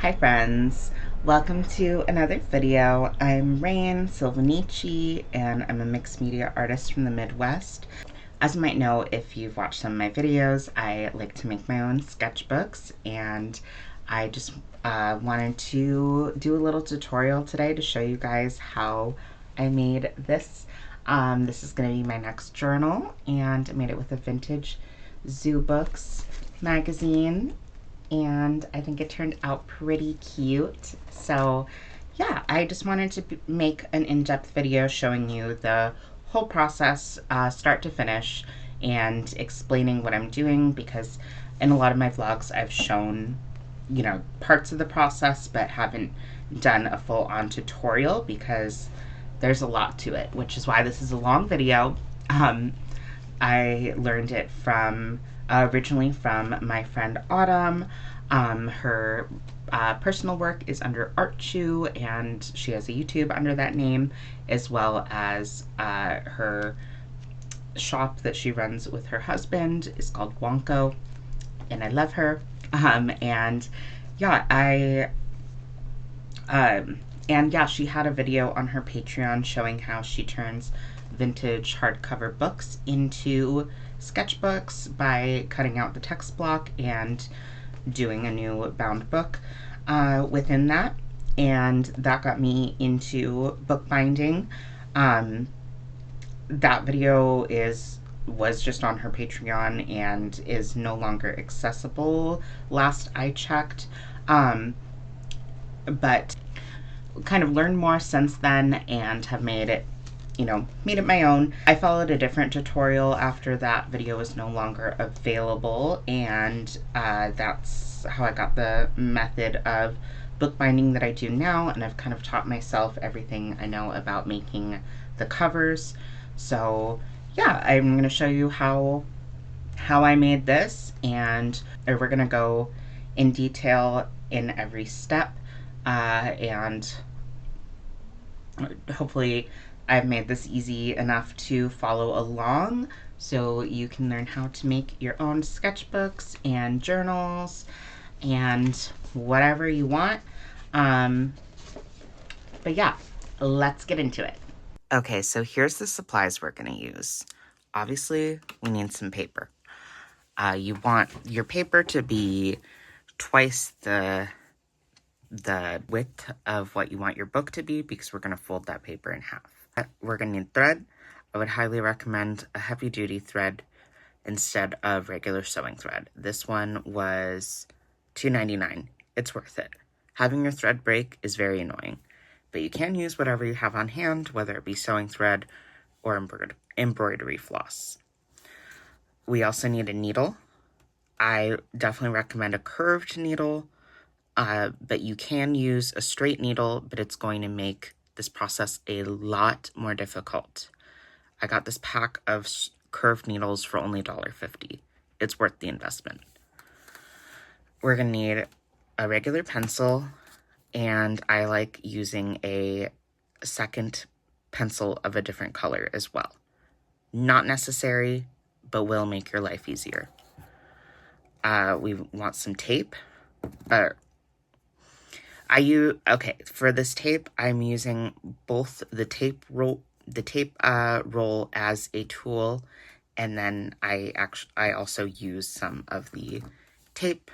Hi friends, welcome to another video. I'm Rain Silvanici and I'm a mixed media artist from the Midwest. As you might know if you've watched some of my videos, I like to make my own sketchbooks, and I just wanted to do a little tutorial today to show you guys how I made this. This is going to be my next journal, and I made it with a vintage Zoo Books magazine, and I think it turned out pretty cute. So yeah, I just wanted to make an in-depth video showing you the whole process, start to finish, and explaining what I'm doing, because in a lot of my vlogs I've shown, you know, parts of the process but haven't done a full-on tutorial because there's a lot to it, which is why this is a long video. I learned it from originally from my friend Autumn. Her personal work is under outtro, and she has a YouTube under that name, as well as her shop that she runs with her husband is called Wonko, and I love her. And yeah, she had a video on her Patreon showing how she turns vintage hardcover books into sketchbooks by cutting out the text block and doing a new bound book within that. And that got me into bookbinding. That video was just on her Patreon and is no longer accessible last I checked. But kind of learned more since then and have made it my own. I followed a different tutorial after that video was no longer available, and that's how I got the method of bookbinding that I do now, and I've kind of taught myself everything I know about making the covers. So yeah, I'm going to show you how I made this, and we're going to go in detail in every step, and hopefully I've made this easy enough to follow along so you can learn how to make your own sketchbooks and journals and whatever you want. But yeah, let's get into it. Okay, so here's the supplies we're going to use. Obviously, we need some paper. You want your paper to be twice the width of what you want your book to be, because we're going to fold that paper in half. We're going to need thread. I would highly recommend a heavy-duty thread instead of regular sewing thread. This one was $2.99. It's worth it. Having your thread break is very annoying, but you can use whatever you have on hand, whether it be sewing thread or embroidery floss. We also need a needle. I definitely recommend a curved needle, but you can use a straight needle, but it's going to make this process a lot more difficult. I got this pack of curved needles for only $1.50. It's worth the investment. We're going to need a regular pencil, and I like using a second pencil of a different color as well. Not necessary, but will make your life easier. We want some tape. For this tape, I'm using both the tape roll as a tool, and then I also use some of the tape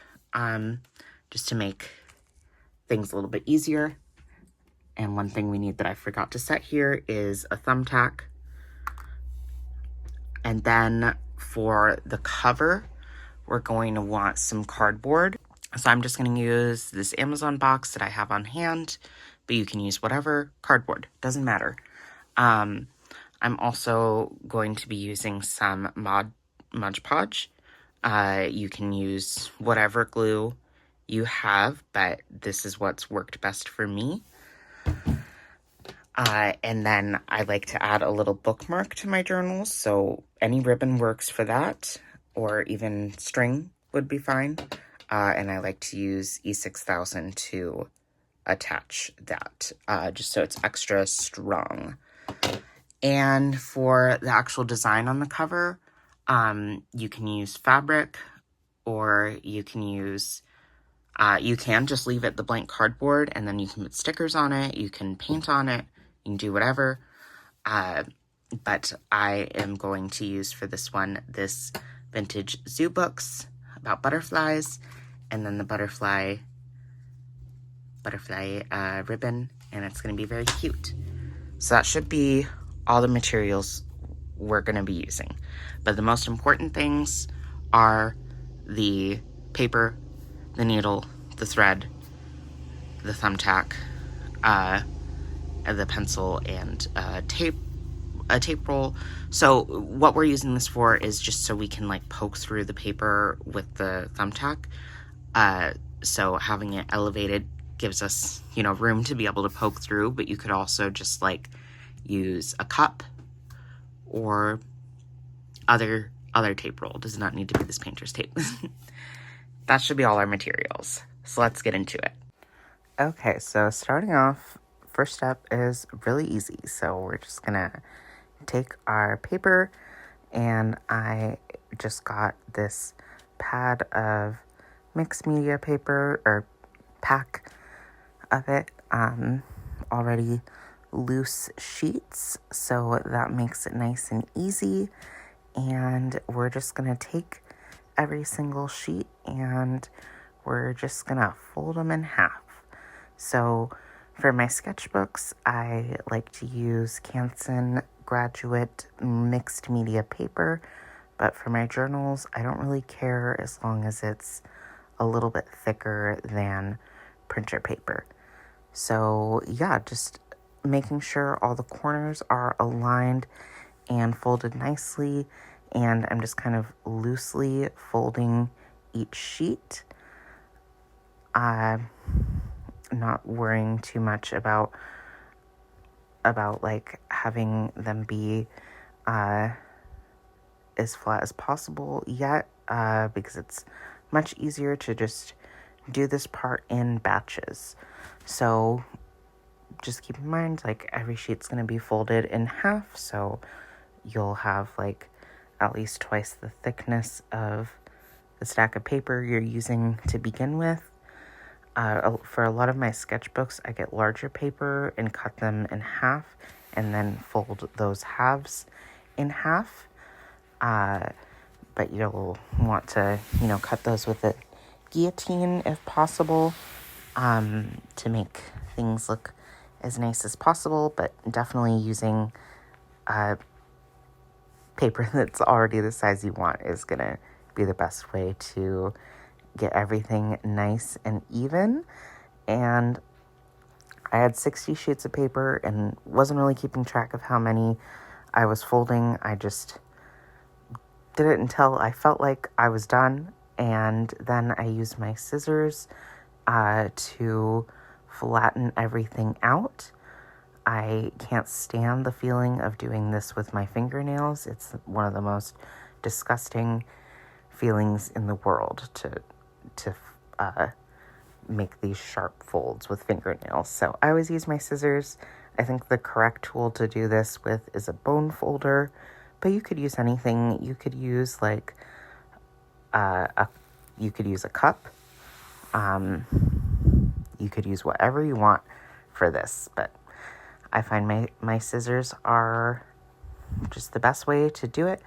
just to make things a little bit easier. And one thing we need that I forgot to set here is a thumbtack. And then for the cover, we're going to want some cardboard. So I'm just going to use this Amazon box that I have on hand, but you can use whatever. Cardboard, doesn't matter. I'm also going to be using some Mod Podge. You can use whatever glue you have, but this is what's worked best for me. And then I like to add a little bookmark to my journals, so any ribbon works for that, or even string would be fine. And I like to use E6000 to attach that, just so it's extra strong. And for the actual design on the cover, you can use fabric, or you can use You can just leave it the blank cardboard, and then you can put stickers on it, you can paint on it, you can do whatever. But I am going to use for this one this vintage zoo books about butterflies, and then the butterfly ribbon, and it's going to be very cute. So that should be all the materials we're going to be using. But the most important things are the paper, the needle, the thread, the thumbtack, the pencil, and a tape roll. So what we're using this for is just so we can like poke through the paper with the thumbtack. So having it elevated gives us, you know, room to be able to poke through, but you could also just like use a cup or other tape roll. Does not need to be this painter's tape. That should be all our materials. So let's get into it. Okay, so starting off, first step is really easy. So we're just gonna take our paper, and I just got this pad of mixed media paper, or pack of it, already loose sheets, so that makes it nice and easy. And we're just gonna take every single sheet and we're just gonna fold them in half. So for my sketchbooks, I like to use Canson Graduate mixed media paper, but for my journals, I don't really care as long as it's a little bit thicker than printer paper. So yeah, just making sure all the corners are aligned and folded nicely, and I'm just kind of loosely folding each sheet. Not worrying too much about like having them be as flat as possible yet, because it's much easier to just do this part in batches. So just keep in mind, like, every sheet's going to be folded in half, so you'll have like at least twice the thickness of the stack of paper you're using to begin with. For a lot of my sketchbooks, I get larger paper and cut them in half and then fold those halves in half. But you'll want to, you know, cut those with a guillotine if possible, to make things look as nice as possible, but definitely using paper that's already the size you want is gonna be the best way to get everything nice and even. And I had 60 sheets of paper and wasn't really keeping track of how many I was folding. I just did it until I felt like I was done, and then I used my scissors to flatten everything out. I can't stand the feeling of doing this with my fingernails. It's one of the most disgusting feelings in the world to make these sharp folds with fingernails. So I always use my scissors. I think the correct tool to do this with is a bone folder, but you could use anything. You could use like you could use a cup. You could use whatever you want for this, but I find my scissors are just the best way to do it.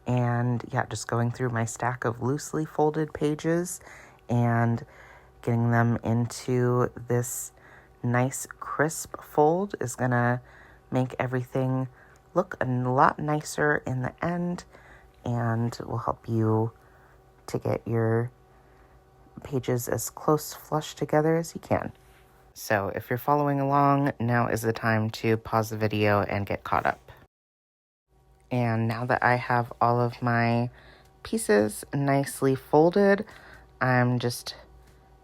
And yeah, just going through my stack of loosely folded pages and getting them into this nice crisp fold is gonna make everything look a lot nicer in the end, and will help you to get your pages as close flush together as you can. So if you're following along, now is the time to pause the video and get caught up. And now that I have all of my pieces nicely folded, I'm just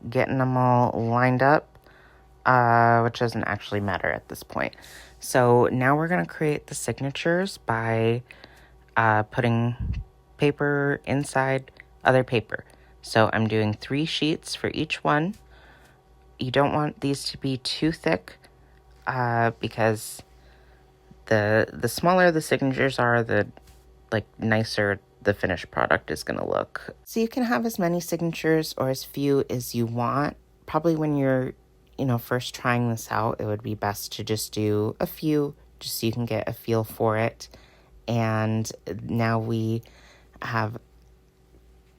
getting them all lined up, which doesn't actually matter at this point. So now we're going to create the signatures by putting paper inside other paper. So I'm doing 3 sheets for each one. You don't want these to be too thick, because the smaller the signatures are, the like nicer the finished product is going to look. So you can have as many signatures or as few as you want. Probably when you're, first trying this out, it would be best to just do a few, just so you can get a feel for it. And now we have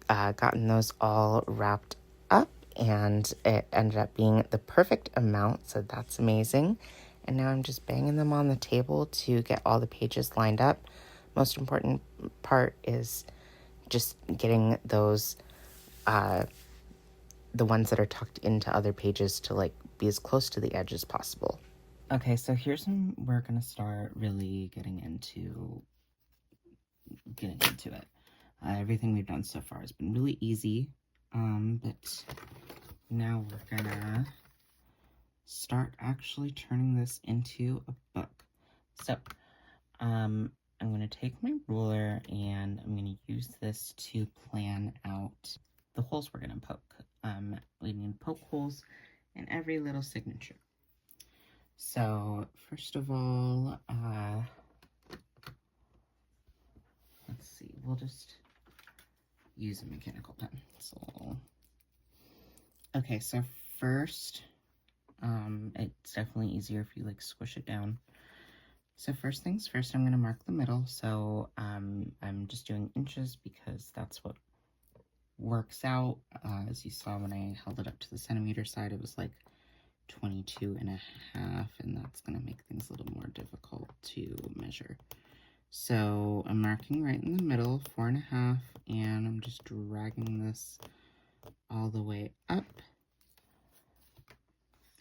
gotten those all wrapped up, and it ended up being the perfect amount, so that's amazing. And now I'm just banging them on the table to get all the pages lined up. Most important part is just getting those, the ones that are tucked into other pages to like be as close to the edge as possible. Okay, so here's when we're gonna start really getting into it. Everything we've done so far has been really easy, but now we're gonna start actually turning this into a book. So, I'm gonna take my ruler and I'm gonna use this to plan out the holes we're gonna poke. We need poke holes in every little signature. So, first of all, let's see, we'll just use a mechanical pencil. Okay, so first, it's definitely easier if you like squish it down. So first things first, I'm gonna mark the middle. So I'm just doing inches because that's what works out. As you saw when I held it up to the centimeter side, it was like 22.5, and that's gonna make things a little more difficult to measure. So I'm marking right in the middle, 4.5, and I'm just dragging this all the way up.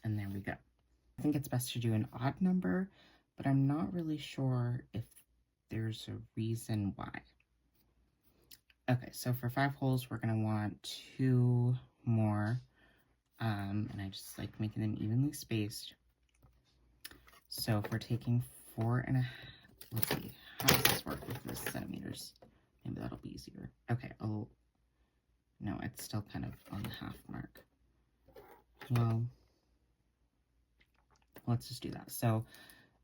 And there we go. I think it's best to do an odd number, but I'm not really sure if there's a reason why. Okay, so for 5 holes, we're gonna want 2 more, and I just like making them evenly spaced. So if we're taking 4.5, let's see, how does this work with the centimeters? Maybe that'll be easier. Okay, no, it's still kind of on the half mark. Well, let's just do that. So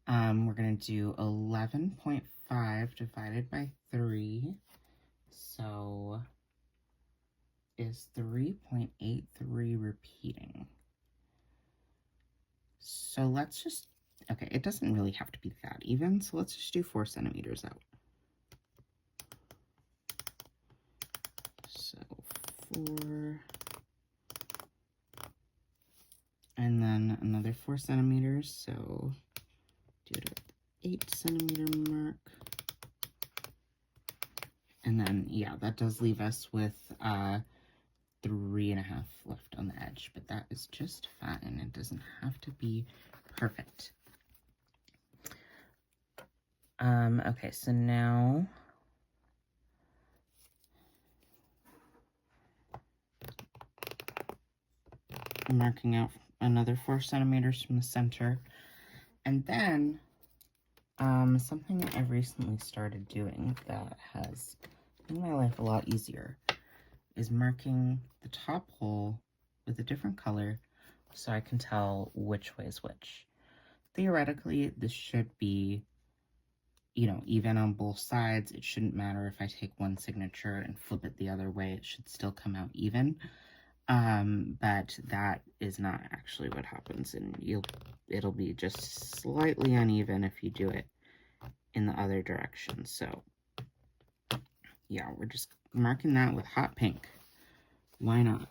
we're going to do 11.5 divided by 3. So is 3.83 repeating? So let's just, okay, it doesn't really have to be that even. So let's just do 4 centimeters out. So 4. And then another 4 centimeters, so do it at 8 centimeter mark. And then, yeah, that does leave us with 3.5 left on the edge, but that is just fine. It doesn't have to be perfect. Okay, so now I'm marking out another 4 centimeters from the center. And then something that I've recently started doing that has made my life a lot easier is marking the top hole with a different color so I can tell which way is which. Theoretically, this should be, even on both sides. It shouldn't matter if I take one signature and flip it the other way. It should still come out even. But that is not actually what happens, and it'll be just slightly uneven if you do it in the other direction. So yeah, we're just marking that with hot pink. Why not?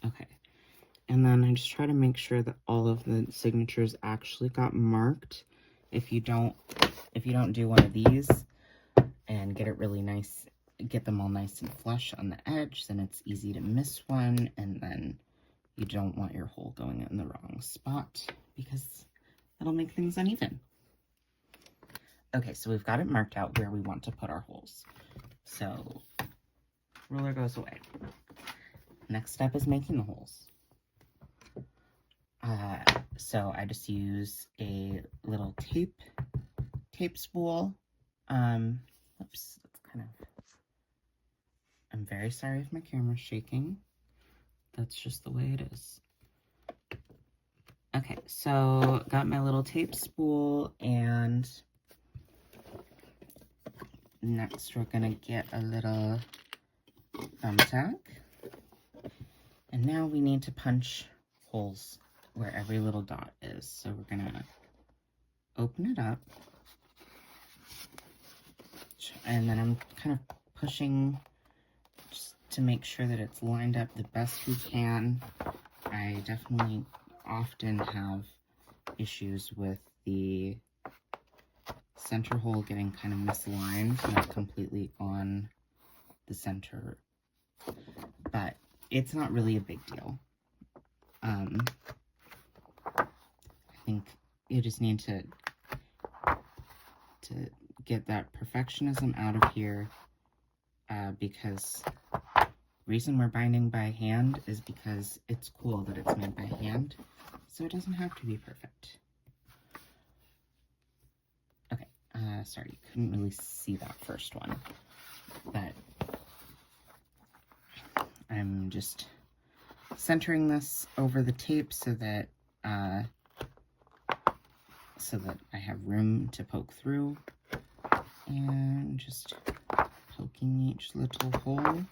Okay, and then I just try to make sure that all of the signatures actually got marked. If you don't do one of these and get it really nice, get them all nice and flush on the edge, then it's easy to miss one, and then you don't want your hole going in the wrong spot because that'll make things uneven. Okay, so we've got it marked out where we want to put our holes. So ruler goes away. Next step is making the holes. So I just use a little tape spool. Oops, that's kind of, I'm very sorry if my camera's shaking. That's just the way it is. Okay, so got my little tape spool, and Next, we're gonna get a little thumbtack. And now we need to punch holes where every little dot is. So we're gonna open it up. And then I'm kind of pushing just to make sure that it's lined up the best we can. I definitely often have issues with the center hole getting kind of misaligned, not completely on the center, but it's not really a big deal. I think you just need to get that perfectionism out of here, because the reason we're binding by hand is because it's cool that it's made by hand, so it doesn't have to be perfect. Okay, sorry, you couldn't really see that first one, but I'm just centering this over the tape so that I have room to poke through, and just poking each little hole.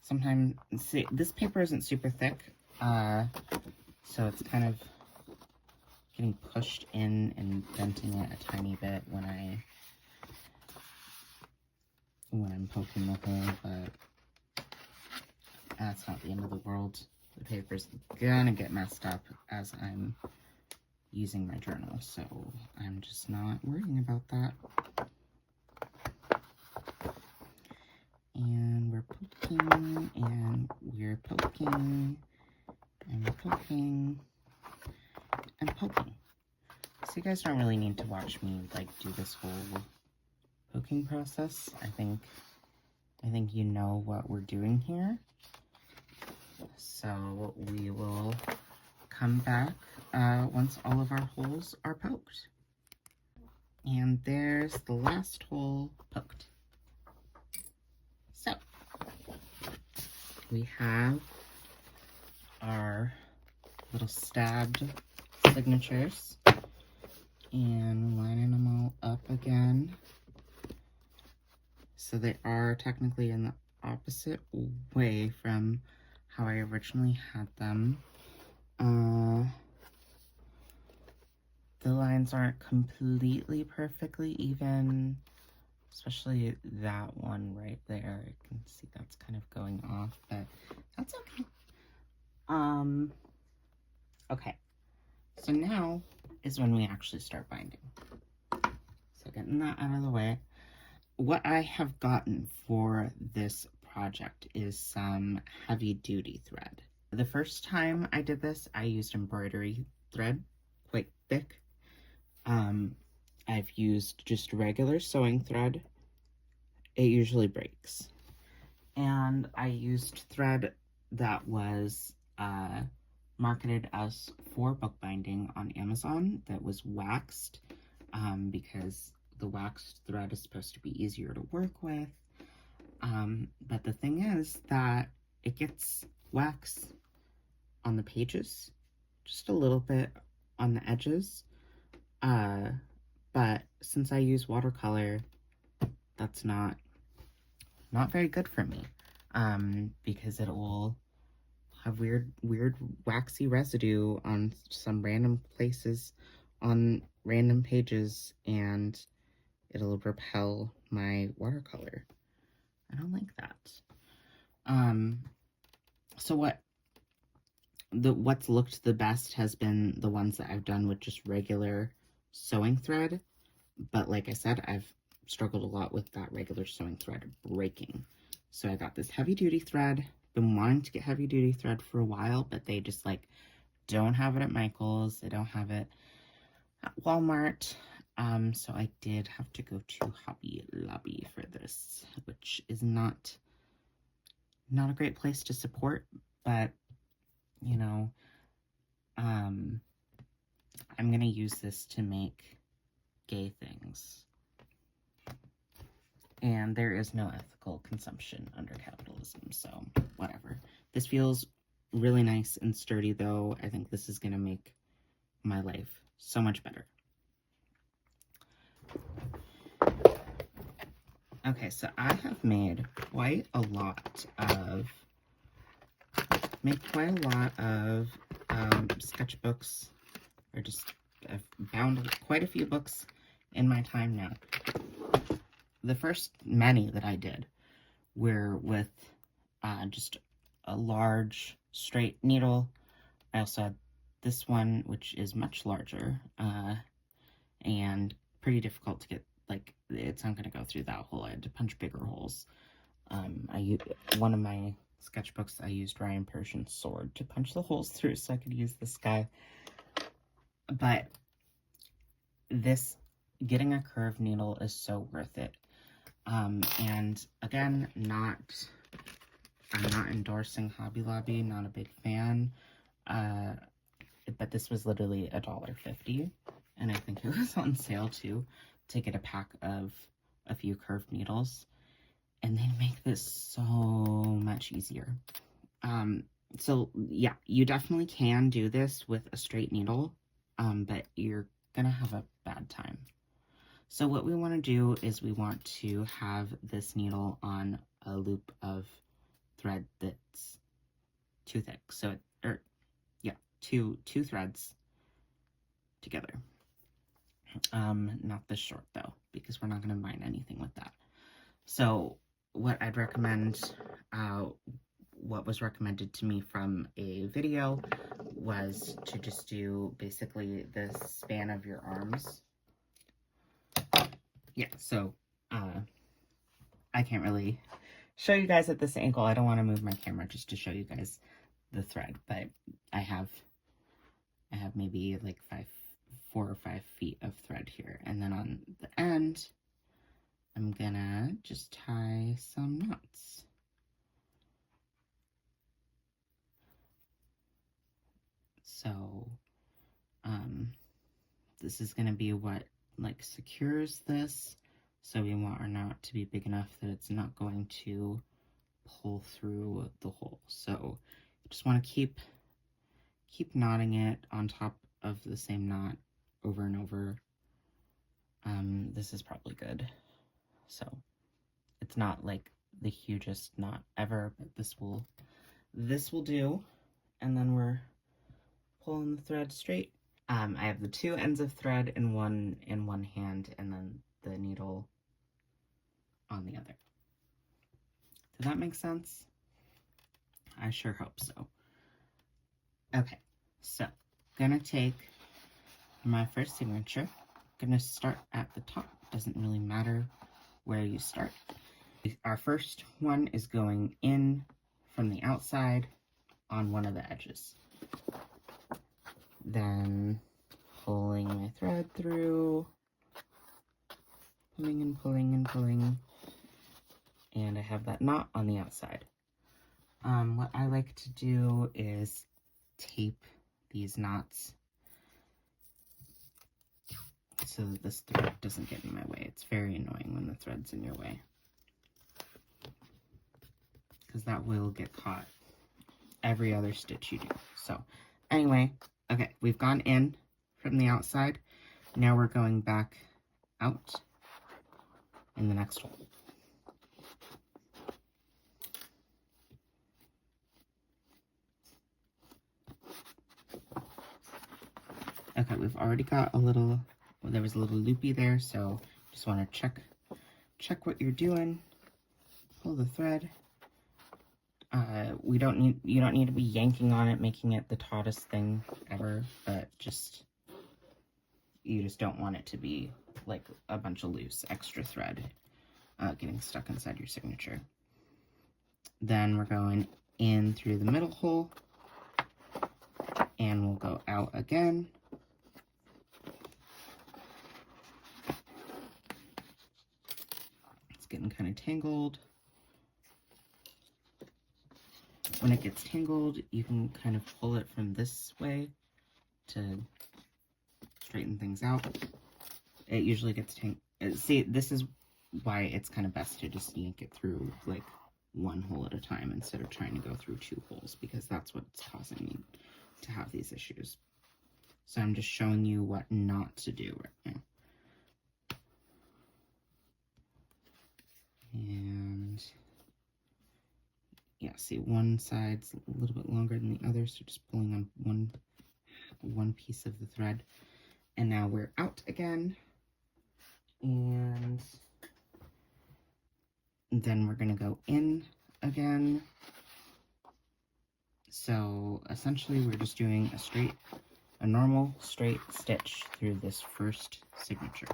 Sometimes, see, this paper isn't super thick, so it's kind of getting pushed in and denting it a tiny bit when I'm poking the hole, but that's not the end of the world. The paper's gonna get messed up as I'm using my journal, so I'm just not worrying about that. And we're poking, and we're poking, and we're poking, and poking. So you guys don't really need to watch me like do this whole poking process. I think you know what we're doing here. So we will come back once all of our holes are poked. And there's the last hole poked. So we have our little stabbed signatures, and lining them all up again. So they are technically in the opposite way from how I originally had them. The lines aren't completely perfectly even, especially that one right there. You can see that's kind of going off, but that's okay. Okay, so now is when we actually start binding. So getting that out of the way. What I have gotten for this project is some heavy duty thread. The first time I did this, I used embroidery thread, quite thick. I've used just regular sewing thread. It usually breaks. And I used thread that was marketed as for bookbinding on Amazon that was waxed, because the waxed thread is supposed to be easier to work with. But the thing is that it gets wax on the pages, just a little bit on the edges. But since I use watercolor, that's not very good for me, because it will have weird waxy residue on some random places on random pages, and it'll repel my watercolor. I don't like that. So what's looked the best has been the ones that I've done with just regular sewing thread, but like I said, I've struggled a lot with that regular sewing thread breaking. So I got this heavy duty thread. Been wanting to get heavy duty thread for a while, but they just like don't have it at Michael's. They don't have it at Walmart. So I did have to go to Hobby Lobby for this, which is not a great place to support, but you know, I'm gonna use this to make gay things. And there is no ethical consumption under capitalism, so whatever. This feels really nice and sturdy, though. I think this is gonna make my life so much better. Okay, so I have made quite a lot of sketchbooks, or just I've bound quite a few books in my time now. The first many that I did were with just a large straight needle. I also had this one, which is much larger and pretty difficult to get. Like, it's not going to go through that hole. I had to punch bigger holes. One of my sketchbooks, I used Ryan Persian's sword to punch the holes through so I could use this guy. But this, getting a curved needle is so worth it. And again, I'm not endorsing Hobby Lobby, not a big fan. But this was literally $1.50, and I think it was on sale too, to get a pack of a few curved needles, and they make this so much easier. So yeah, you definitely can do this with a straight needle, but you're gonna have a bad time. So what we want to do is we want to have this needle on a loop of thread that's too thick. So two threads together. Not this short though, because we're not going to bind anything with that. So what I'd recommend, what was recommended to me from a video, was to just do basically the span of your arms. Yeah, so I can't really show you guys at this angle. I don't want to move my camera just to show you guys the thread, but I have maybe like 4 or 5 feet of thread here, and then on the end I'm gonna just tie some knots. So this is gonna be what like secures this, so we want our knot to be big enough that it's not going to pull through the hole. So you just want to keep knotting it on top of the same knot over and over. This is probably good. So it's not like the hugest knot ever, but this will do. And then we're pulling the thread straight. I have the 2 ends of thread in one hand, and then the needle on the other. Does that make sense? I sure hope so. Okay, so gonna take my first signature. Gonna start at the top. Doesn't really matter where you start. Our first one is going in from the outside on one of the edges. Then pulling my thread through, pulling and pulling and pulling, and I have that knot on the outside. What I like to do is tape these knots so that this thread doesn't get in my way. It's very annoying when the thread's in your way, because that will get caught every other stitch you do. So anyway, okay, we've gone in from the outside. Now we're going back out in the next hole. Okay, we've already got a little, well, there was a little loopy there, so just want to check what you're doing. Pull the thread. You don't need to be yanking on it, making it the tautest thing ever, but you just don't want it to be like a bunch of loose extra thread getting stuck inside your signature. Then we're going in through the middle hole, and we'll go out again. It's getting kind of tangled. When it gets tangled, you can kind of pull it from this way to straighten things out. It usually gets tangled. See, this is why it's kind of best to just yank it through like one hole at a time instead of trying to go through 2 holes, because that's what's causing me to have these issues. So I'm just showing you what not to do right now. And yeah, see, one side's a little bit longer than the other, so just pulling on one piece of the thread. And now we're out again, and then we're going to go in again. So essentially we're just doing a normal straight stitch through this first signature.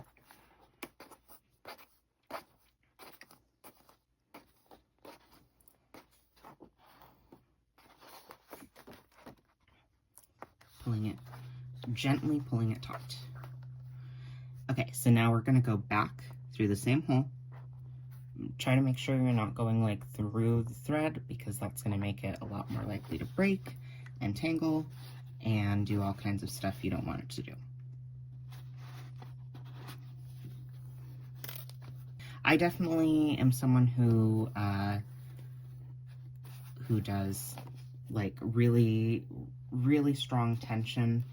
Gently pulling it taut. Okay, so now we're going to go back through the same hole. Try to make sure you're not going like through the thread, because that's going to make it a lot more likely to break and tangle and do all kinds of stuff you don't want it to do. I definitely am someone who does like really strong tension.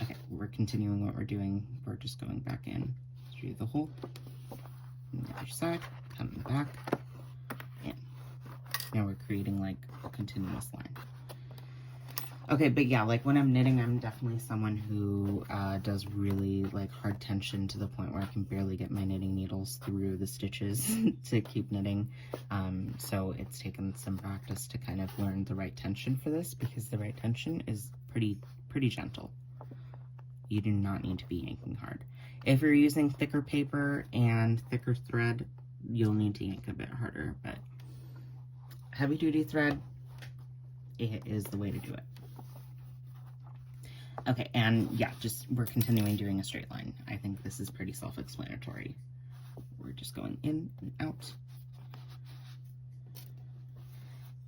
Okay, we're continuing what we're doing. We're just going back in through the hole on the other side, coming back in. Now we're creating like a continuous line. Okay, but yeah, like when I'm knitting, I'm definitely someone who does really like hard tension to the point where I can barely get my knitting needles through the stitches to keep knitting. So it's taken some practice to kind of learn the right tension for this, because the right tension is pretty gentle. You do not need to be yanking hard. If you're using thicker paper and thicker thread, you'll need to yank a bit harder, but heavy duty thread, it is the way to do it. Okay, and yeah, we're continuing doing a straight line. I think this is pretty self-explanatory. We're just going in and out.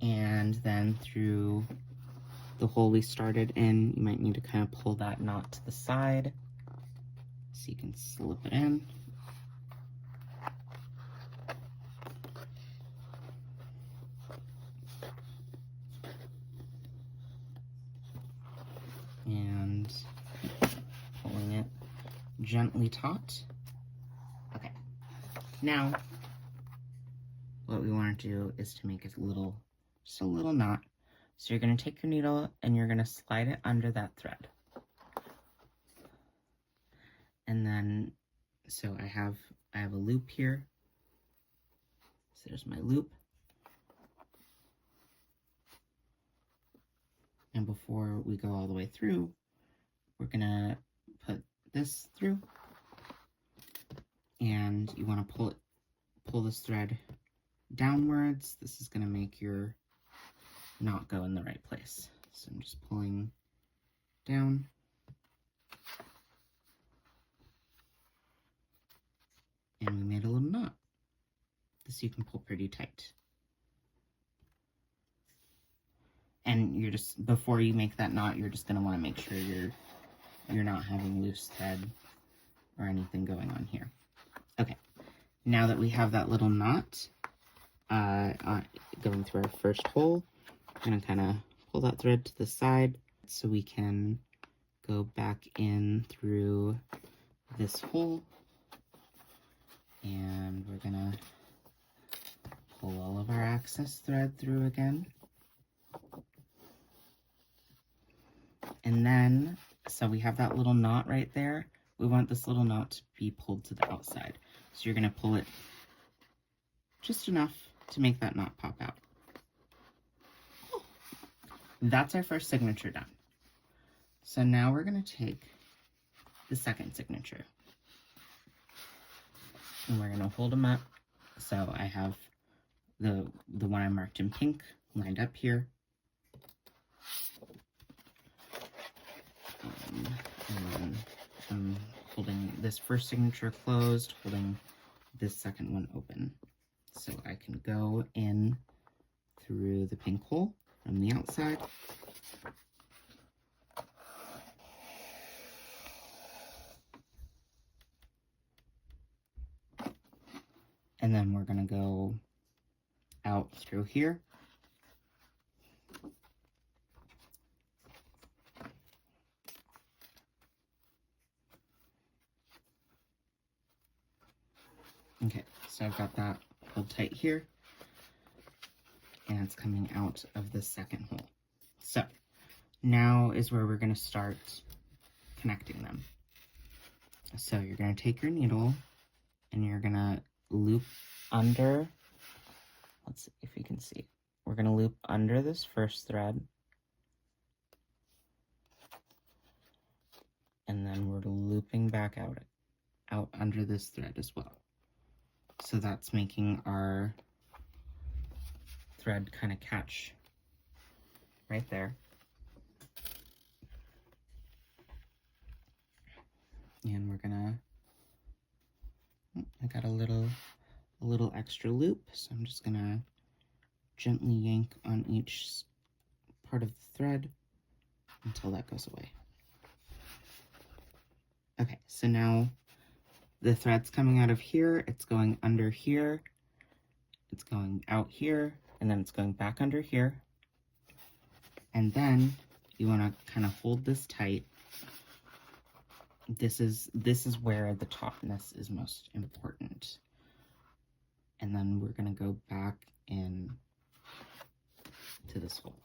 And then through the hole we started in, you might need to kind of pull that knot to the side so you can slip it in. And pulling it gently taut. Okay, now what we want to do is to make it just a little knot. So you're going to take your needle and you're going to slide it under that thread. And then, so I have a loop here. So there's my loop. And before we go all the way through, we're going to put this through. And you want to pull this thread downwards. This is going to make your knot go in the right place. So I'm just pulling down. And we made a little knot. This you can pull pretty tight. And you're just, before you make that knot, you're just going to want to make sure you're not having loose thread or anything going on here. Okay, now that we have that little knot going through our first hole, I'm going to kind of pull that thread to the side so we can go back in through this hole. And we're going to pull all of our excess thread through again. And then, so we have that little knot right there. We want this little knot to be pulled to the outside. So you're going to pull it just enough to make that knot pop out. That's our first signature done. So now we're going to take the second signature. And we're going to hold them up. So I have the one I marked in pink lined up here. And then I'm holding this first signature closed, holding this second one open. So I can go in through the pink hole from the outside. And then we're going to go out through here. Okay, So I've got that pulled tight here, and it's coming out of the second hole. So now is where we're going to start connecting them. So you're going to take your needle and you're going to loop under, let's see if you can see. We're going to loop under this first thread, and then we're looping back out under this thread as well. So that's making our thread kind of catch right there. And we're gonna, I got a little extra loop, so I'm just gonna gently yank on each part of the thread until that goes away. Okay, so now the thread's coming out of here, it's going under here, it's going out here, and then it's going back under here. And then you want to kind of hold this tight. This is where the tautness is most important. And then we're going to go back in to this hole.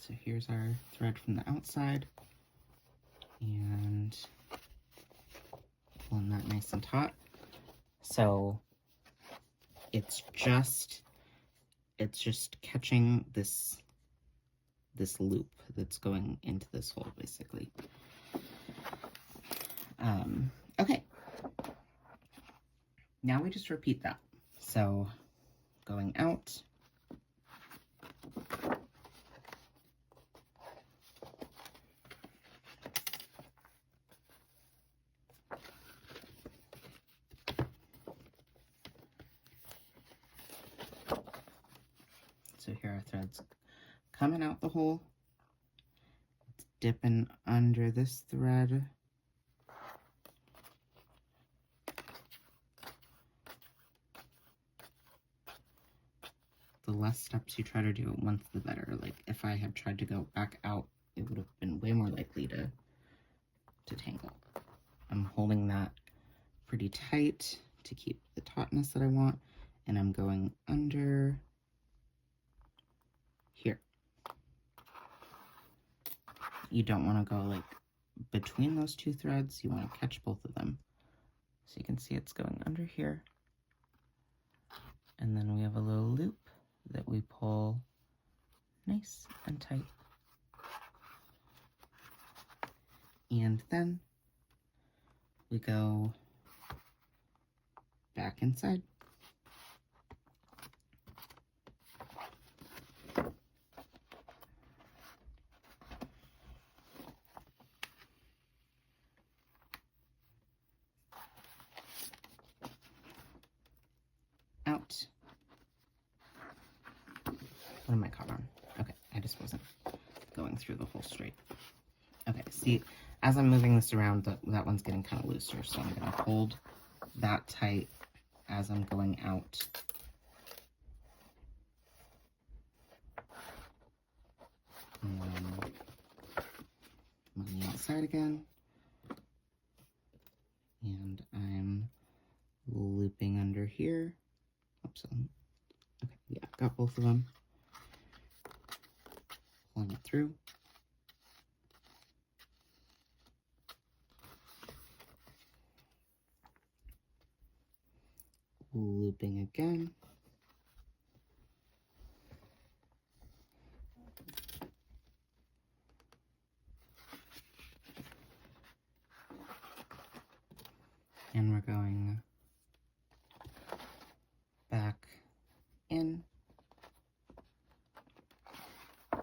So here's our thread from the outside, and pulling that nice and taut. So it's just catching this loop that's going into this hole, basically. Okay. Now we just repeat that. So going out, so here our thread's coming out the hole, it's dipping under this thread, the less steps you try to do at once, the better. Like if I had tried to go back out, it would have been way more likely to tangle. I'm holding that pretty tight to keep the tautness that I want, and I'm going under here. You don't want to go like between those two threads, you want to catch both of them. So you can see it's going under here, and then we have a little loop that we pull nice and tight. And then we go back inside. Out. What am I caught on? Okay, I just wasn't going through the hole straight. Okay, see, as I'm moving this around, that one's getting kind of looser, so I'm going to hold that tight as I'm going out. And then I'm on the outside again. And I'm looping under here. Oops, okay, yeah, got both of them. Pulling it through. Looping again. And we're going back in. Okay,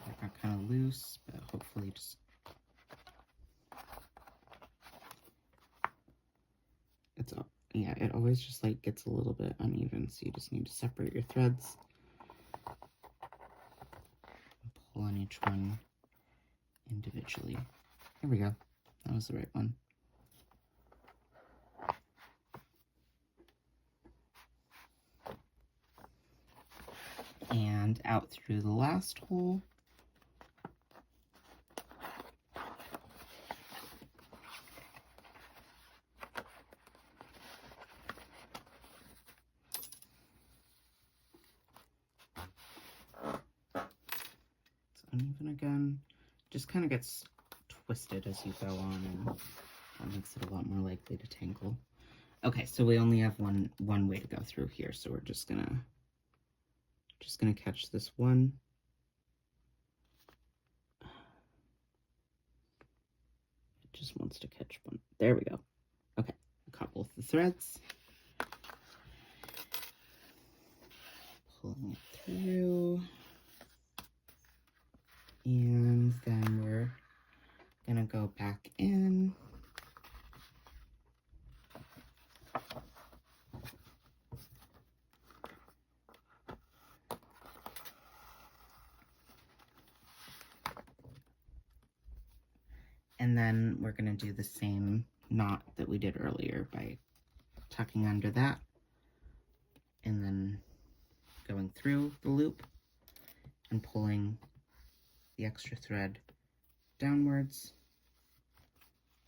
that got kind of loose, but hopefully just yeah, it always just like gets a little bit uneven, so you just need to separate your threads. Pull on each one individually. Here we go. That was the right one. and out through the last hole. It's uneven again. Just kind of gets twisted as you go on, and that makes it a lot more likely to tangle. Okay, so we only have one way to go through here, so we're just gonna catch this one. It just wants to catch one. There we go. Okay, caught both the threads. Pulling it through. And then we're gonna go back in. And then we're going to do the same knot that we did earlier by tucking under that and then going through the loop and pulling the extra thread downwards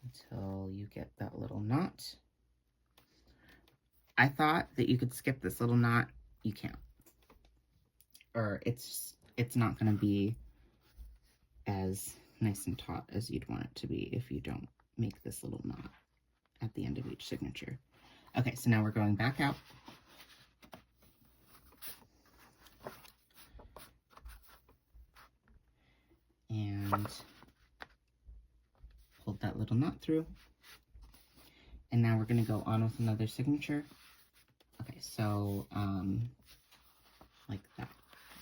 until you get that little knot. I thought that you could skip this little knot. You can't. Or it's not going to be as nice and taut as you'd want it to be if you don't make this little knot at the end of each signature. Okay, so now we're going back out. And pulled that little knot through. And now we're going to go on with another signature. Okay, so like that.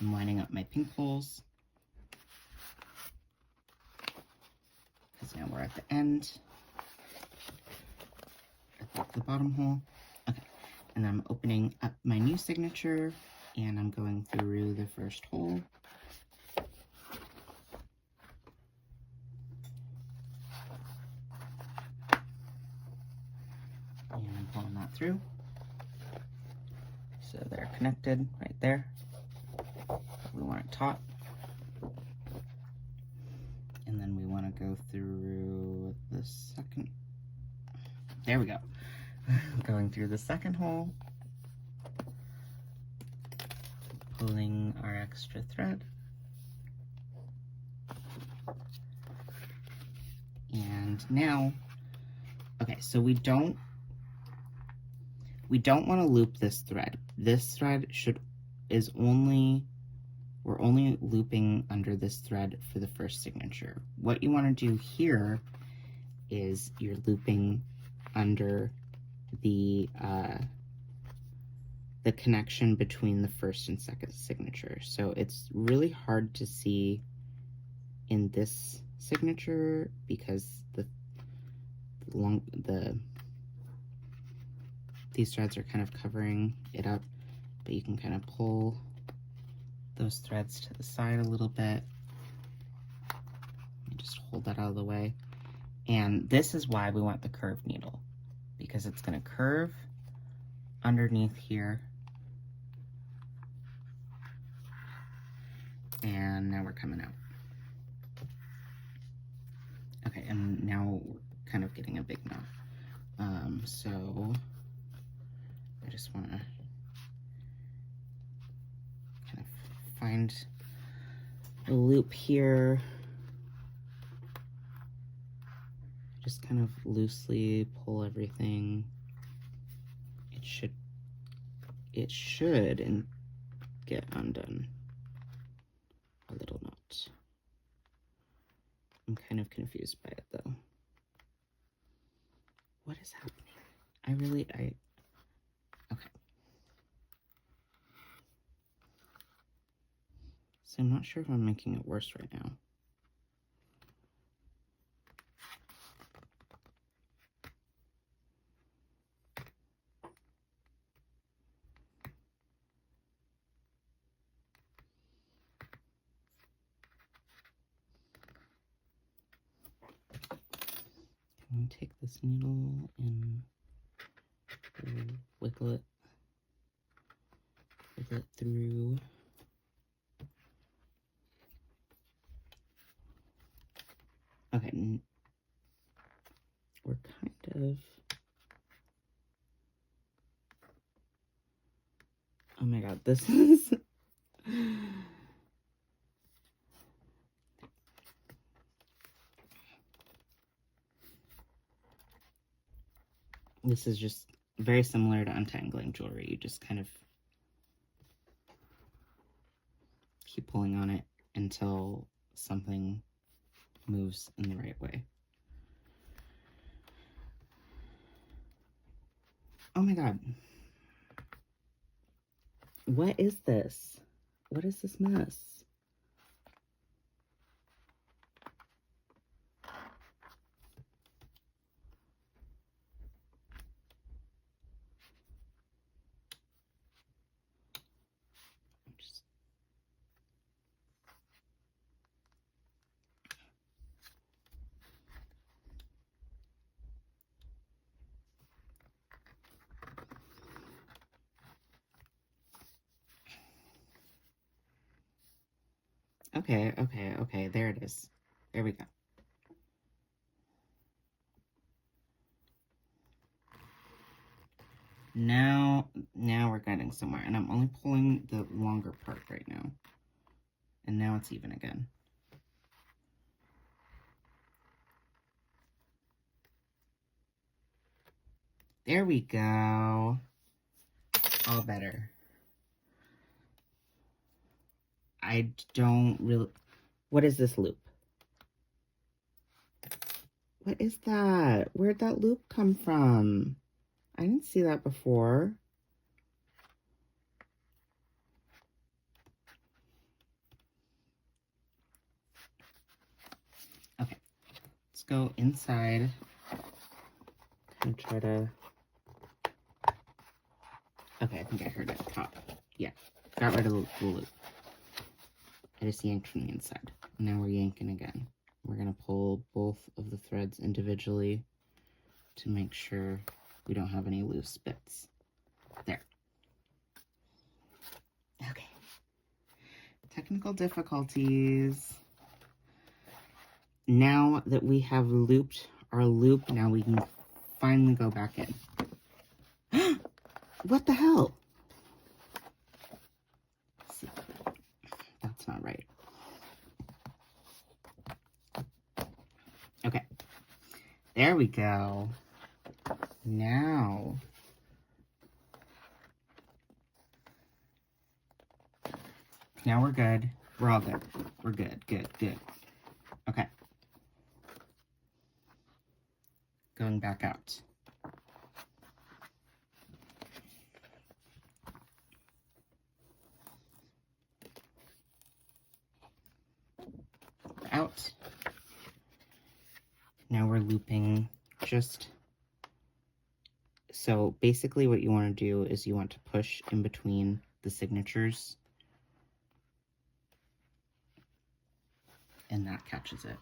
I'm lining up my pink holes. Because now we're at the end. At the bottom hole. Okay, and I'm opening up my new signature and I'm going through the first hole. And I'm pulling that through. So they're connected right there. We want it taut. And then we want to go through the second. There we go. Going through the second hole. Pulling our extra thread. And now, okay, so we don't want to loop this thread. This thread we're only looping under this thread for the first signature. What you want to do here is you're looping under the connection between the first and second signature. So it's really hard to see in this signature because these threads are kind of covering it up, but you can kind of pull those threads to the side a little bit. And just hold that out of the way. And this is why we want the curved needle, because it's going to curve underneath here. And now we're coming out. Okay, and now we're kind of getting a big knot. So I just want to kind of find a loop here. Just kind of loosely pull everything. It should and get undone. A little knot. I'm kind of confused by it though. What is happening? Okay. So I'm not sure if I'm making it worse right now. Can we take this needle and wiggle it through Okay, we're kind of... Oh my god, this is... This is just very similar to untangling jewelry. You just kind of keep pulling on it until something moves in the right way. Oh my god. What is this? What is this mess? Okay, there it is. There we go. Now we're getting somewhere, and I'm only pulling the longer part right now. And now it's even again. There we go. All better. I don't really... What is this loop? What is that? Where'd that loop come from? I didn't see that before. Okay, let's go inside and try to... Okay, I think I heard it pop. Yeah, got rid of the loop. I just yanked from the inside. Now we're yanking again. We're gonna pull both of the threads individually to make sure we don't have any loose bits. There. Okay. Technical difficulties. Now that we have looped our loop, now we can finally go back in. What the hell? Let's see. That's not right. Okay. There we go. Now. Now we're good. We're all good. We're good. Good. Okay. Going back out. Out. Now we're looping just... So basically what you want to do is you want to push in between the signatures. And that catches it.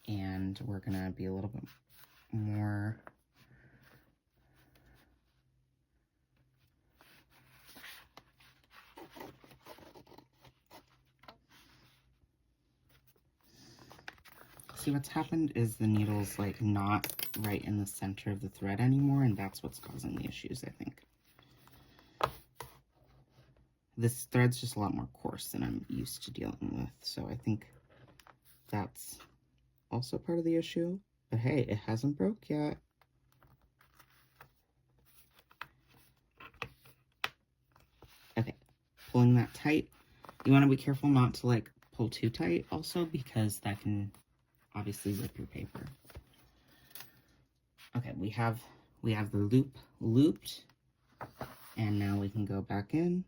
And we're gonna be a little bit more... See, what's happened is the needle's like not right in the center of the thread anymore, and that's what's causing the issues, I think. This thread's just a lot more coarse than I'm used to dealing with, so I think that's also part of the issue. But hey, it hasn't broke yet. Okay, pulling that tight. You want to be careful not to like pull too tight also, because that can obviously rip your paper. Okay, we have the loop looped, and now we can go back in.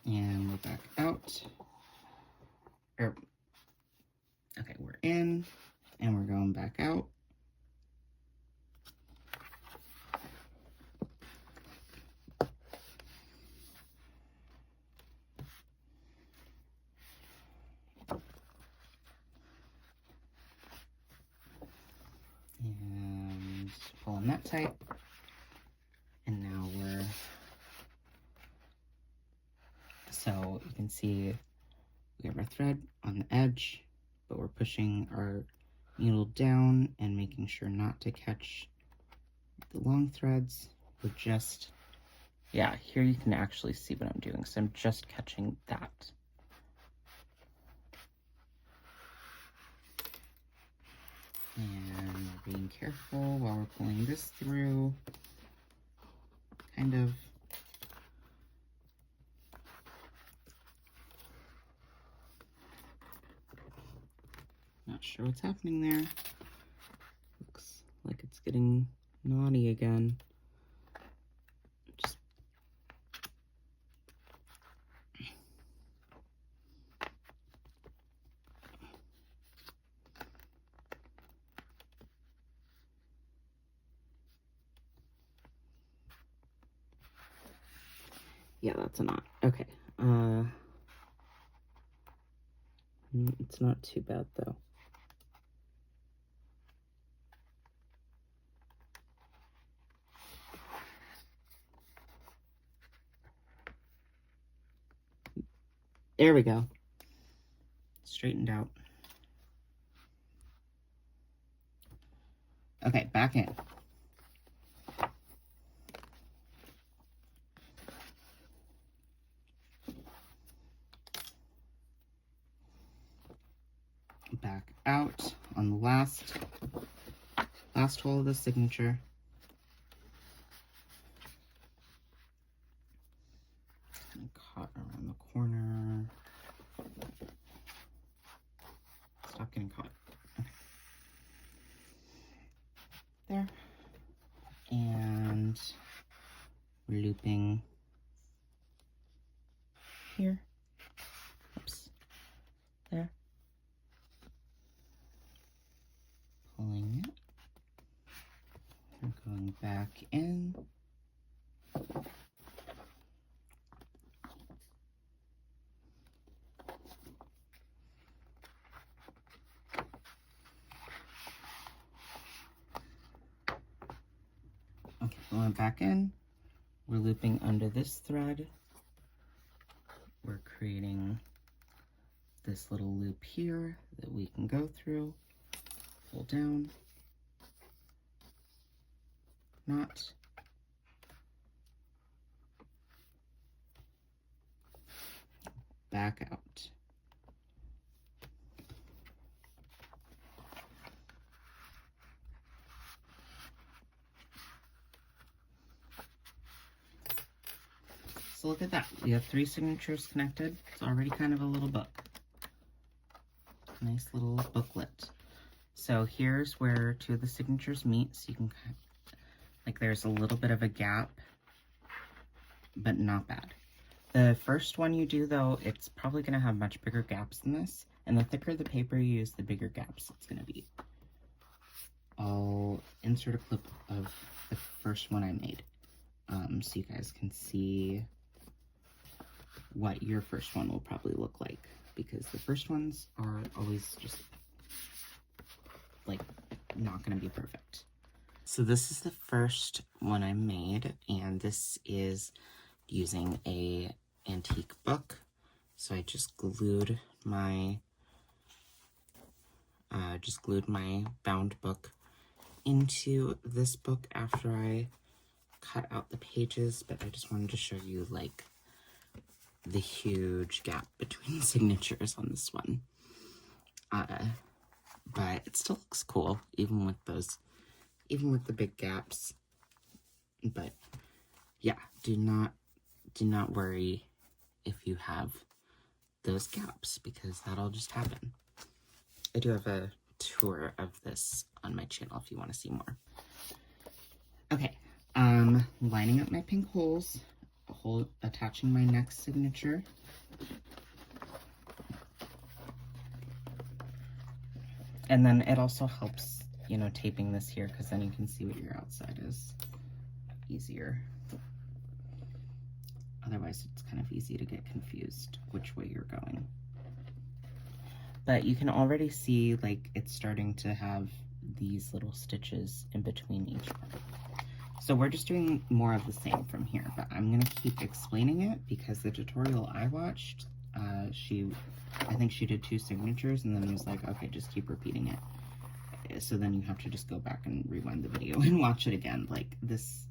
And we're back out. Okay, we're in, and we're going back out. And pull on that tight. And now so you can see we have our thread on the edge, but we're pushing our needle down and making sure not to catch the long threads. We're just, yeah, here you can actually see what I'm doing. So I'm just catching that. And we're being careful while we're pulling this through. Kind of. Not sure what's happening there. Looks like it's getting naughty again. Just yeah, that's a knot. Okay. It's not too bad though. There we go. Straightened out. Okay, back in. Back out on the last hole of the signature. Caught around the corner. Stop getting caught. Okay. There. And we're looping here. Oops. There. Pulling it. We're going back in. Okay, going back in. We're looping under this thread. We're creating this little loop here that we can go through. Pull down. Knot. Back out. So look at that. We have 3 signatures connected. It's already kind of a little book. Nice little booklet. So here's where 2 of the signatures meet. So you can kind of, like, there's a little bit of a gap, but not bad. The first one you do though, it's probably going to have much bigger gaps than this. And the thicker the paper you use, the bigger gaps it's going to be. I'll insert a clip of the first one I made, so you guys can see what your first one will probably look like, because the first ones are always just like not going to be perfect. So this is the first one I made, and this is using a antique book. So I just glued my bound book into this book after I cut out the pages, but I just wanted to show you like the huge gap between signatures on this one. But it still looks cool, even with the big gaps. But yeah, do not worry if you have those gaps, because that'll just happen. I do have a tour of this on my channel if you want to see more. Okay, lining up my pink holes, attaching my next signature. And then it also helps, you know, taping this here, because then you can see what your outside is easier. Otherwise, it's kind of easy to get confused which way you're going. But you can already see, like, it's starting to have these little stitches in between each one. So we're just doing more of the same from here, but I'm gonna keep explaining it because the tutorial I watched, I think she did 2 signatures and then was like, okay, just keep repeating it. So then you have to just go back and rewind the video and watch it again. Like this,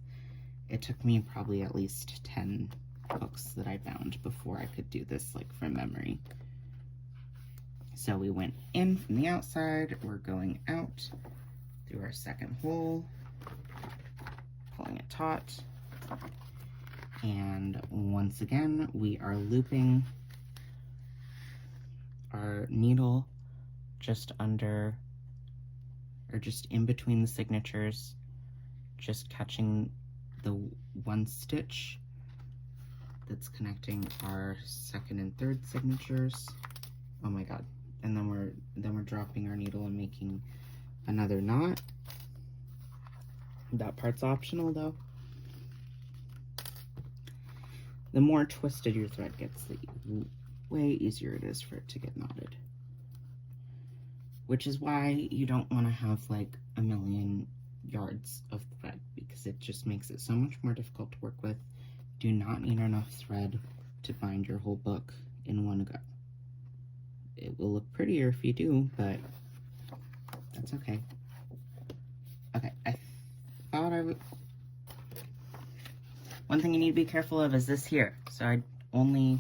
it took me probably at least 10 books that I found before I could do this like from memory. So we went in from the outside, we're going out through our second hole, pulling it taut, and once again we are looping our needle just under, or just in between the signatures, just catching the one stitch that's connecting our second and third signatures. Oh my god. And then we're dropping our needle and making another knot. That part's optional though. The more twisted your thread gets, the way easier it is for it to get knotted. Which is why you don't want to have like a million yards of thread, because it just makes it so much more difficult to work with. Do not need enough thread to bind your whole book in one go. It will look prettier if you do, but that's okay. Okay, I thought I would... One thing you need to be careful of is this here. So I only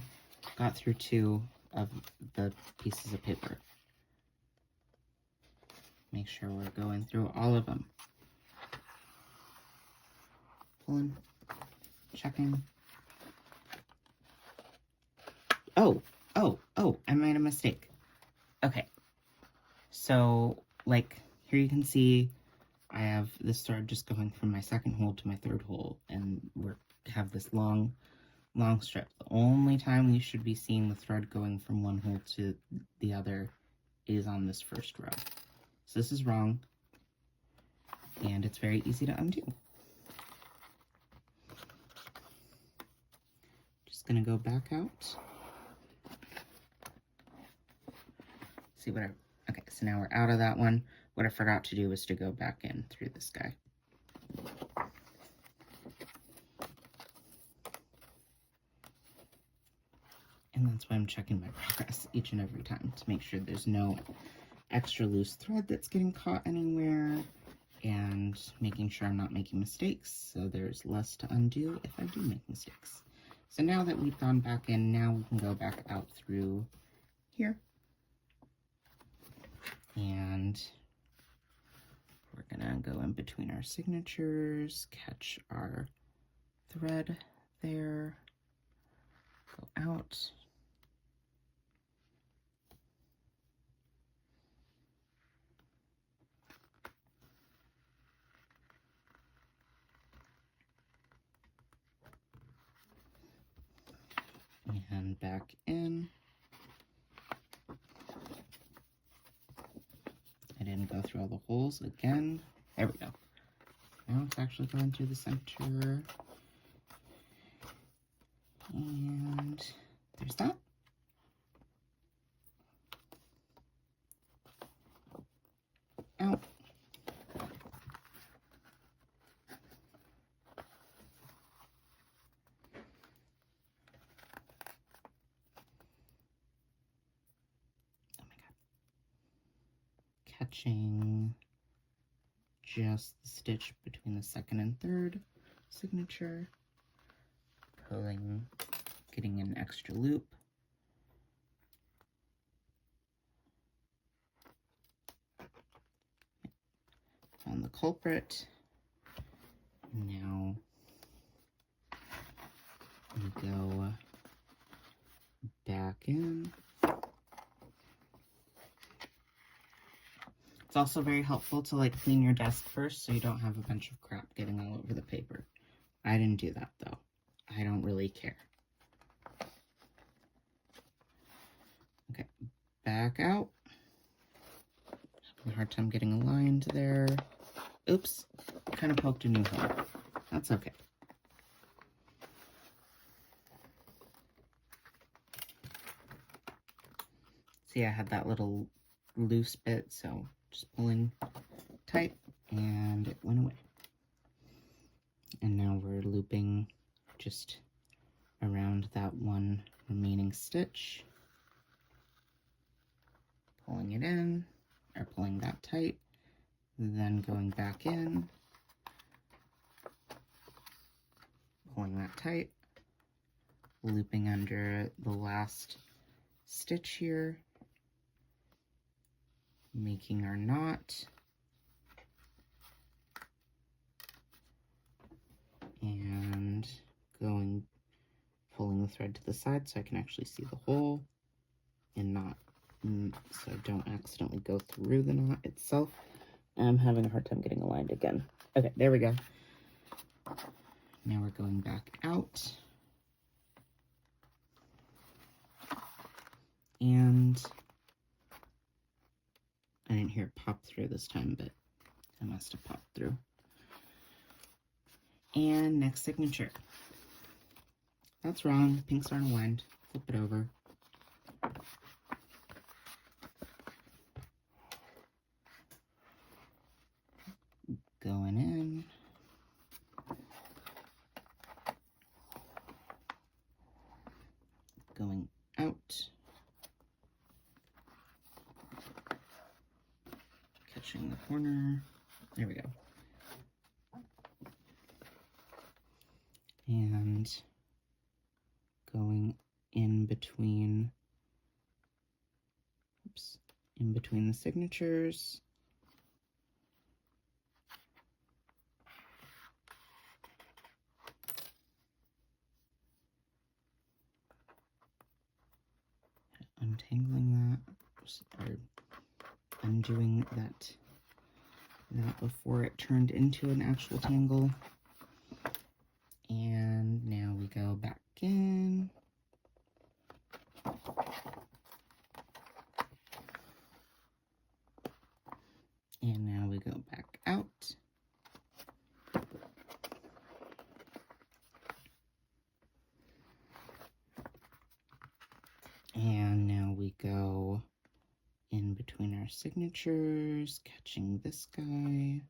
got through 2 of the pieces of paper. Make sure we're going through all of them. Pulling, checking. Oh, I made a mistake. Okay, so like here you can see I have this thread just going from my second hole to my third hole, and we have this long strip. The only time we should be seeing the thread going from one hole to the other is on this first row. So this is wrong, and it's very easy to undo. Just gonna go back out. See what okay, so now we're out of that one. What I forgot to do was to go back in through this guy. And that's why I'm checking my progress each and every time to make sure there's no extra loose thread that's getting caught anywhere, and making sure I'm not making mistakes so there's less to undo if I do make mistakes. So now that we've gone back in, now we can go back out through here. And we're gonna go in between our signatures, catch our thread there, go out. And back in. I didn't go through all the holes again. There we go. Now it's actually going through the center. And there's that. Out. Catching just the stitch between the second and third signature, pulling, getting an extra loop, found the culprit. Now we go back in. It's also very helpful to like clean your desk first so you don't have a bunch of crap getting all over the paper. I didn't do that though. I don't really care. Okay, back out. Having a hard time getting aligned there. Oops, kind of poked a new hole. That's okay. See, I had that little loose bit, so just pulling tight, and it went away. And now we're looping just around that one remaining stitch, pulling it in, or pulling that tight, then going back in, pulling that tight, looping under the last stitch here, making our knot, and pulling the thread to the side so I can actually see the hole and not, so I don't accidentally go through the knot itself. I'm having a hard time getting aligned again. Okay, there we go. Now we're going back out. And I didn't hear it pop through this time, but it must have popped through. And next signature. That's wrong. Pinks aren't aligned. Flip it over. Going in. Going out. Catching the corner. There we go. And going in between, in between the signatures. Untangling that, or undoing that before it turned into an actual tangle. And now we go back in. And now we go back out. And now we go in between our signatures, catching this guy.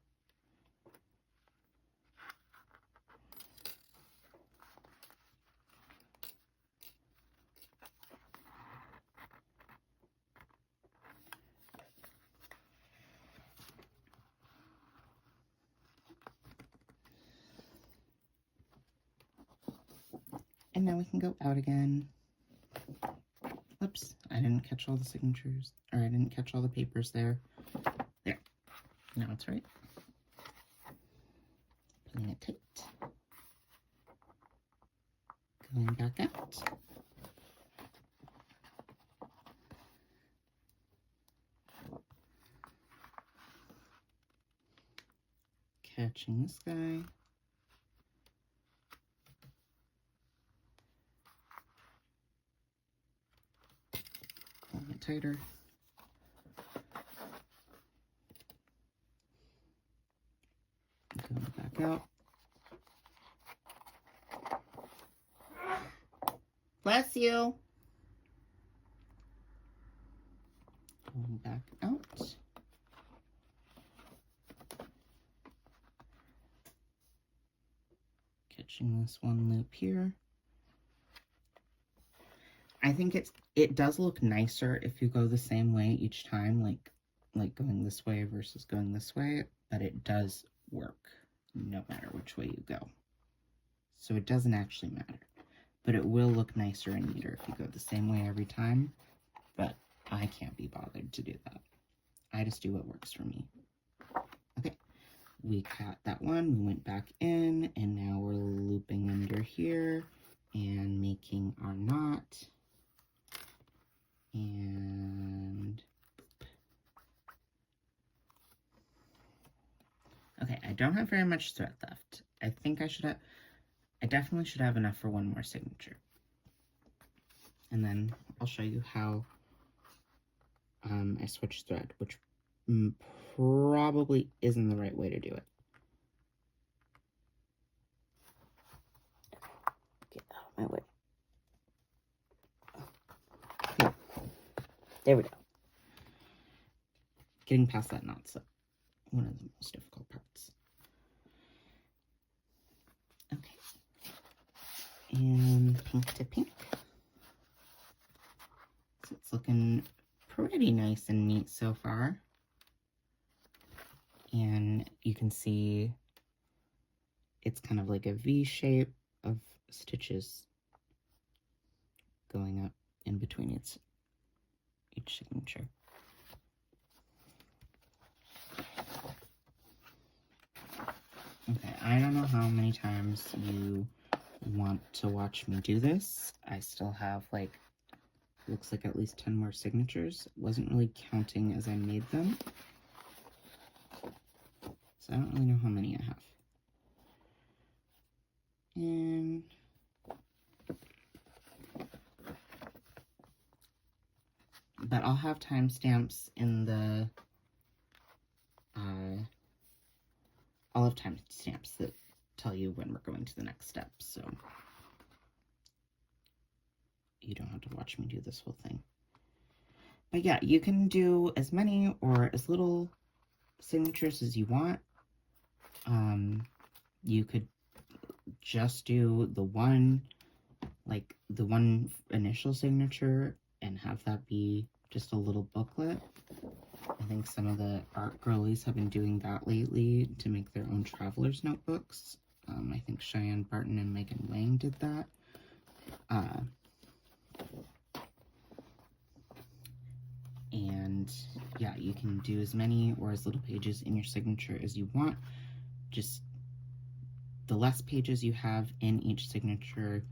And now we can go out again. Oops, I didn't catch all the signatures, or I didn't catch all the papers there. There, now it's right. Putting it tight. Going back out. Catching this guy. Pulling it tighter. Going back out. Bless you. Going back out. Catching this one loop here. I think it does look nicer if you go the same way each time, like going this way versus going this way, but it does work no matter which way you go. So it doesn't actually matter, but it will look nicer and neater if you go the same way every time, but I can't be bothered to do that. I just do what works for me. Okay, we caught that one, we went back in, and now we're looping under here and making our knot. And okay, I don't have very much thread left. I think I definitely should have enough for one more signature. And then I'll show you how I switch thread, which probably isn't the right way to do it. Get out of my way. Okay. There we go. Getting past that knot slip. one of the most difficult parts. Okay. And pink to pink. So it's looking pretty nice and neat so far. And you can see it's kind of like a V shape of stitches going up in between each signature. Okay, I don't know how many times you want to watch me do this. I still have like, looks like at least 10 more signatures. Wasn't really counting as I made them. So I don't really know how many I have. And but I'll have timestamps in the I'll have timestamps that tell you when we're going to the next step, so you don't have to watch me do this whole thing. But yeah, you can do as many or as little signatures as you want. You could just do the one initial signature and have that be just a little booklet. I think some of the art girlies have been doing that lately to make their own traveler's notebooks. I think Cheyenne Barton and Megan Wang did that. And yeah, you can do as many or as little pages in your signature as you want. Just the less pages you have in each signature,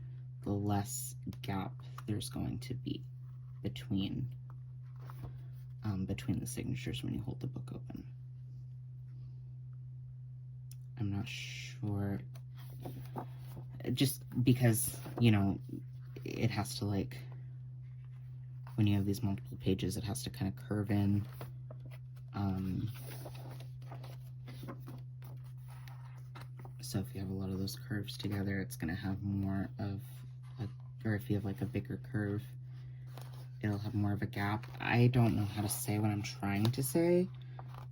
the less gap there's going to be between the signatures when you hold the book open. I'm not sure, just because, you know, it has to, like, when you have these multiple pages, it has to kind of curve in. So if you have a lot of those curves together, it's going to have more of or if you have like a bigger curve, it'll have more of a gap. I don't know how to say what I'm trying to say,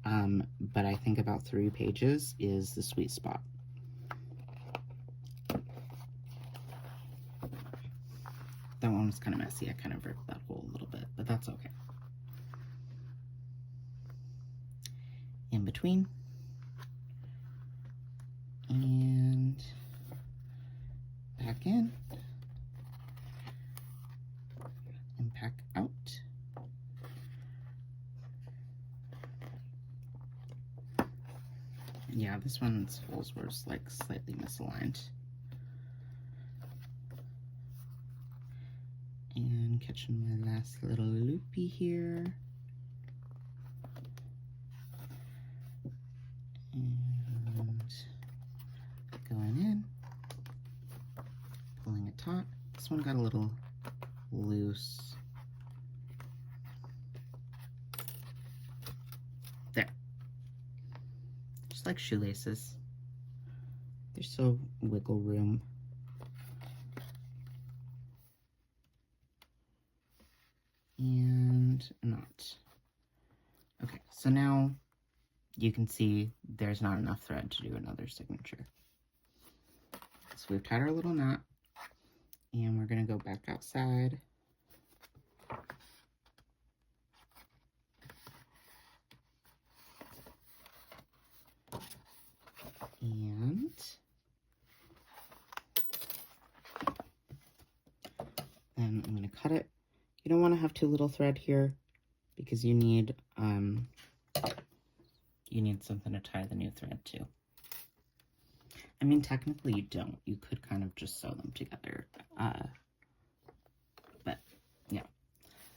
but I think about 3 pages is the sweet spot. That one was kind of messy. I kind of ripped that hole a little bit, but that's okay. In between. And back in. And back out. Yeah, this one's holes were like slightly misaligned. And catching my last little loopy here. And going in, pulling a taut. This one got a little loose. There. Just like shoelaces. There's so wiggle room. And a knot. Okay, so now you can see there's not enough thread to do another signature. So we've tied our little knot, and we're going to go back outside. And then I'm going to cut it. You don't want to have too little thread here because you need something to tie the new thread to. I mean, technically you don't. You could kind of just sew them together. But yeah,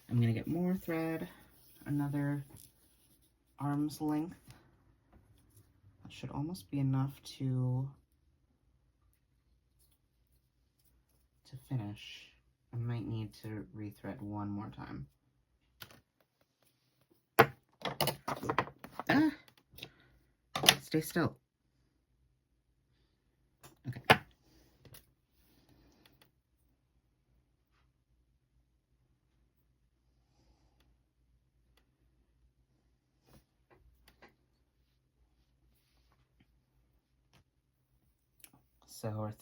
I'm going to get more thread, another arm's length. That should almost be enough to finish. I might need to rethread one more time. Ah! Stay still. Okay. So we're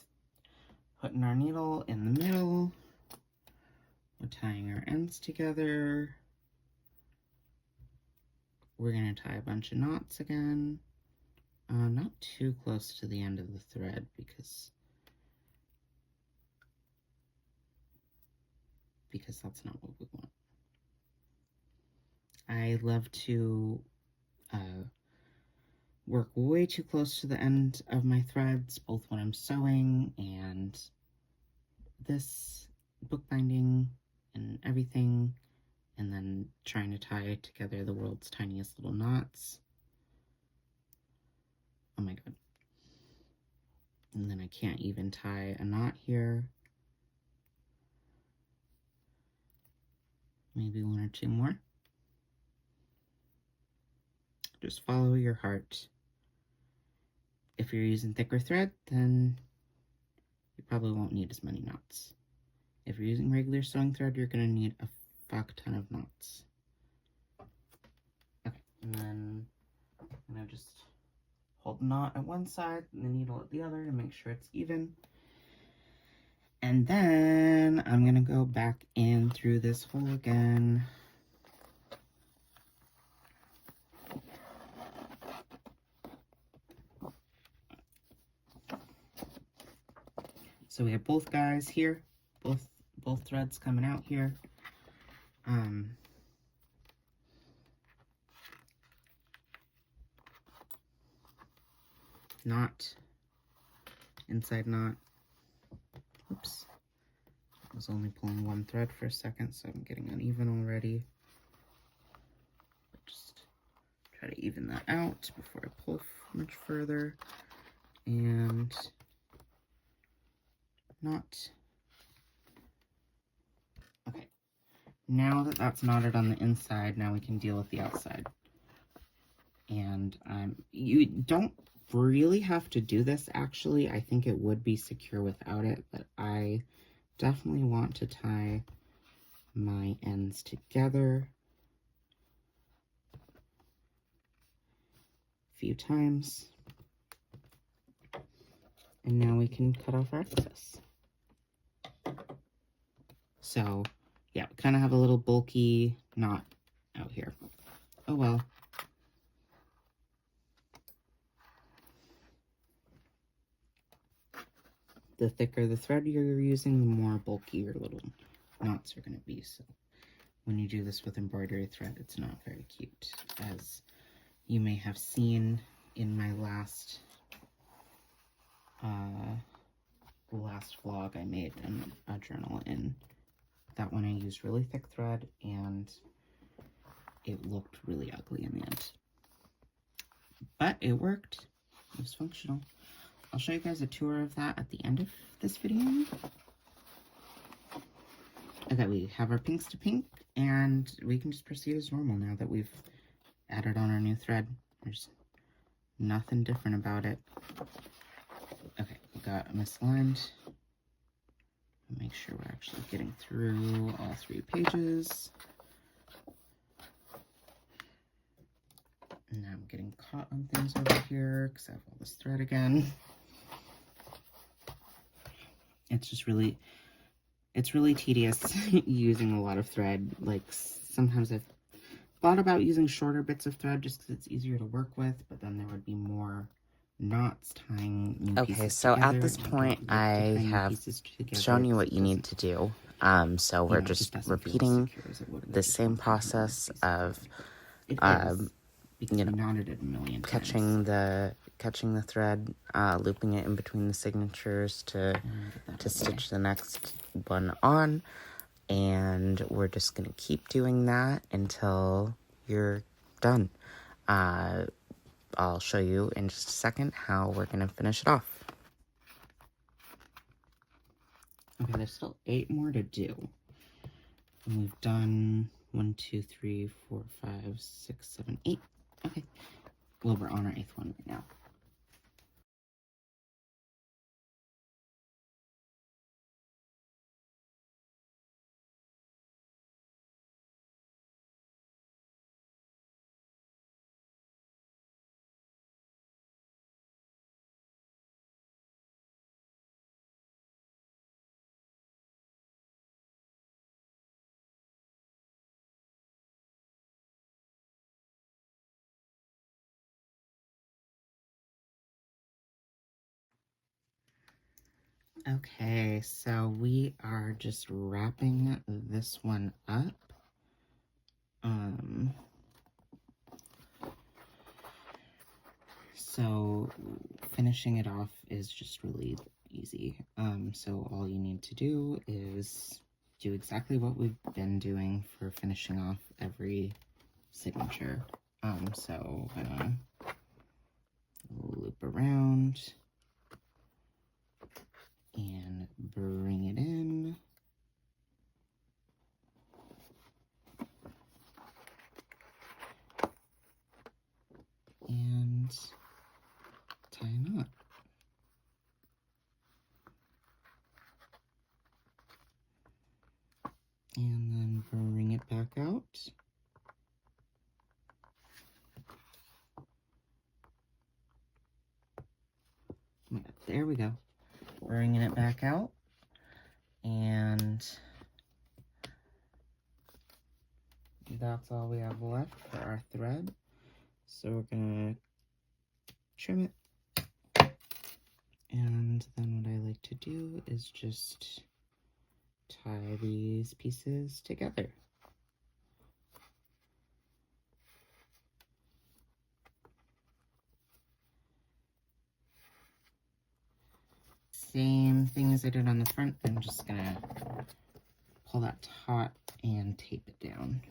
putting our needle in the middle. We're tying our ends together. We're going to tie a bunch of knots again. Not too close to the end of the thread because that's not what we want. I love to work way too close to the end of my threads, both when I'm sewing and this bookbinding and everything, and then trying to tie together the world's tiniest little knots. Oh my god. And then I can't even tie a knot here. Maybe one or two more. Just follow your heart. If you're using thicker thread, then you probably won't need as many knots. If you're using regular sewing thread, you're going to need a fuck ton of knots. Okay, and then I'm going to just hold the knot at one side and the needle at the other to make sure it's even. And then I'm going to go back in through this hole again. So we have both guys here, both threads coming out here. Knot, inside knot. Oops. I was only pulling one thread for a second, so I'm getting uneven already. Just try to even that out before I pull much further. And knot. Okay. Now that that's knotted on the inside, now we can deal with the outside. And you don't really have to do this, actually. I think it would be secure without it, but I definitely want to tie my ends together a few times. And now we can cut off our excess. So, yeah, we kind of have a little bulky knot out here. Oh well. The thicker the thread you're using, the more bulky your little knots are going to be. So when you do this with embroidery thread, it's not very cute. As you may have seen in my last vlog, I made a journal in that one. I used really thick thread and it looked really ugly in the end. But it worked. It was functional. I'll show you guys a tour of that at the end of this video. Okay, we have our pinks to pink, and we can just proceed as normal now that we've added on our new thread. There's nothing different about it. Okay, we got misaligned. Make sure we're actually getting through all 3 pages. And now I'm getting caught on things over here because I have all this thread again. It's really tedious using a lot of thread. Like, sometimes I've thought about using shorter bits of thread just because it's easier to work with, but then there would be more knots tying new pieces Okay, so together, at this point, I have shown you what you need to do. So we're just repeating the same process of knotted it a million catching the thread, looping it in between the signatures to stitch the next one on, and we're just gonna keep doing that until you're done. I'll show you in just a second how we're gonna finish it off. Okay, there's still 8 more to do. And we've done 1, 2, 3, 4, 5, 6, 7, 8. Okay. Well, we're on our 8th one right now. Okay, so we are just wrapping this one up. So finishing it off is just really easy. So all you need to do is do exactly what we've been doing for finishing off every signature. So I'm gonna loop around and bring it in. And tie a knot. And then bring it back out. There we go. Bringing it back out. And that's all we have left for our thread. So we're gonna trim it. And then what I like to do is just tie these pieces together. Same thing as I did on the front. I'm just gonna pull that taut and tape it down.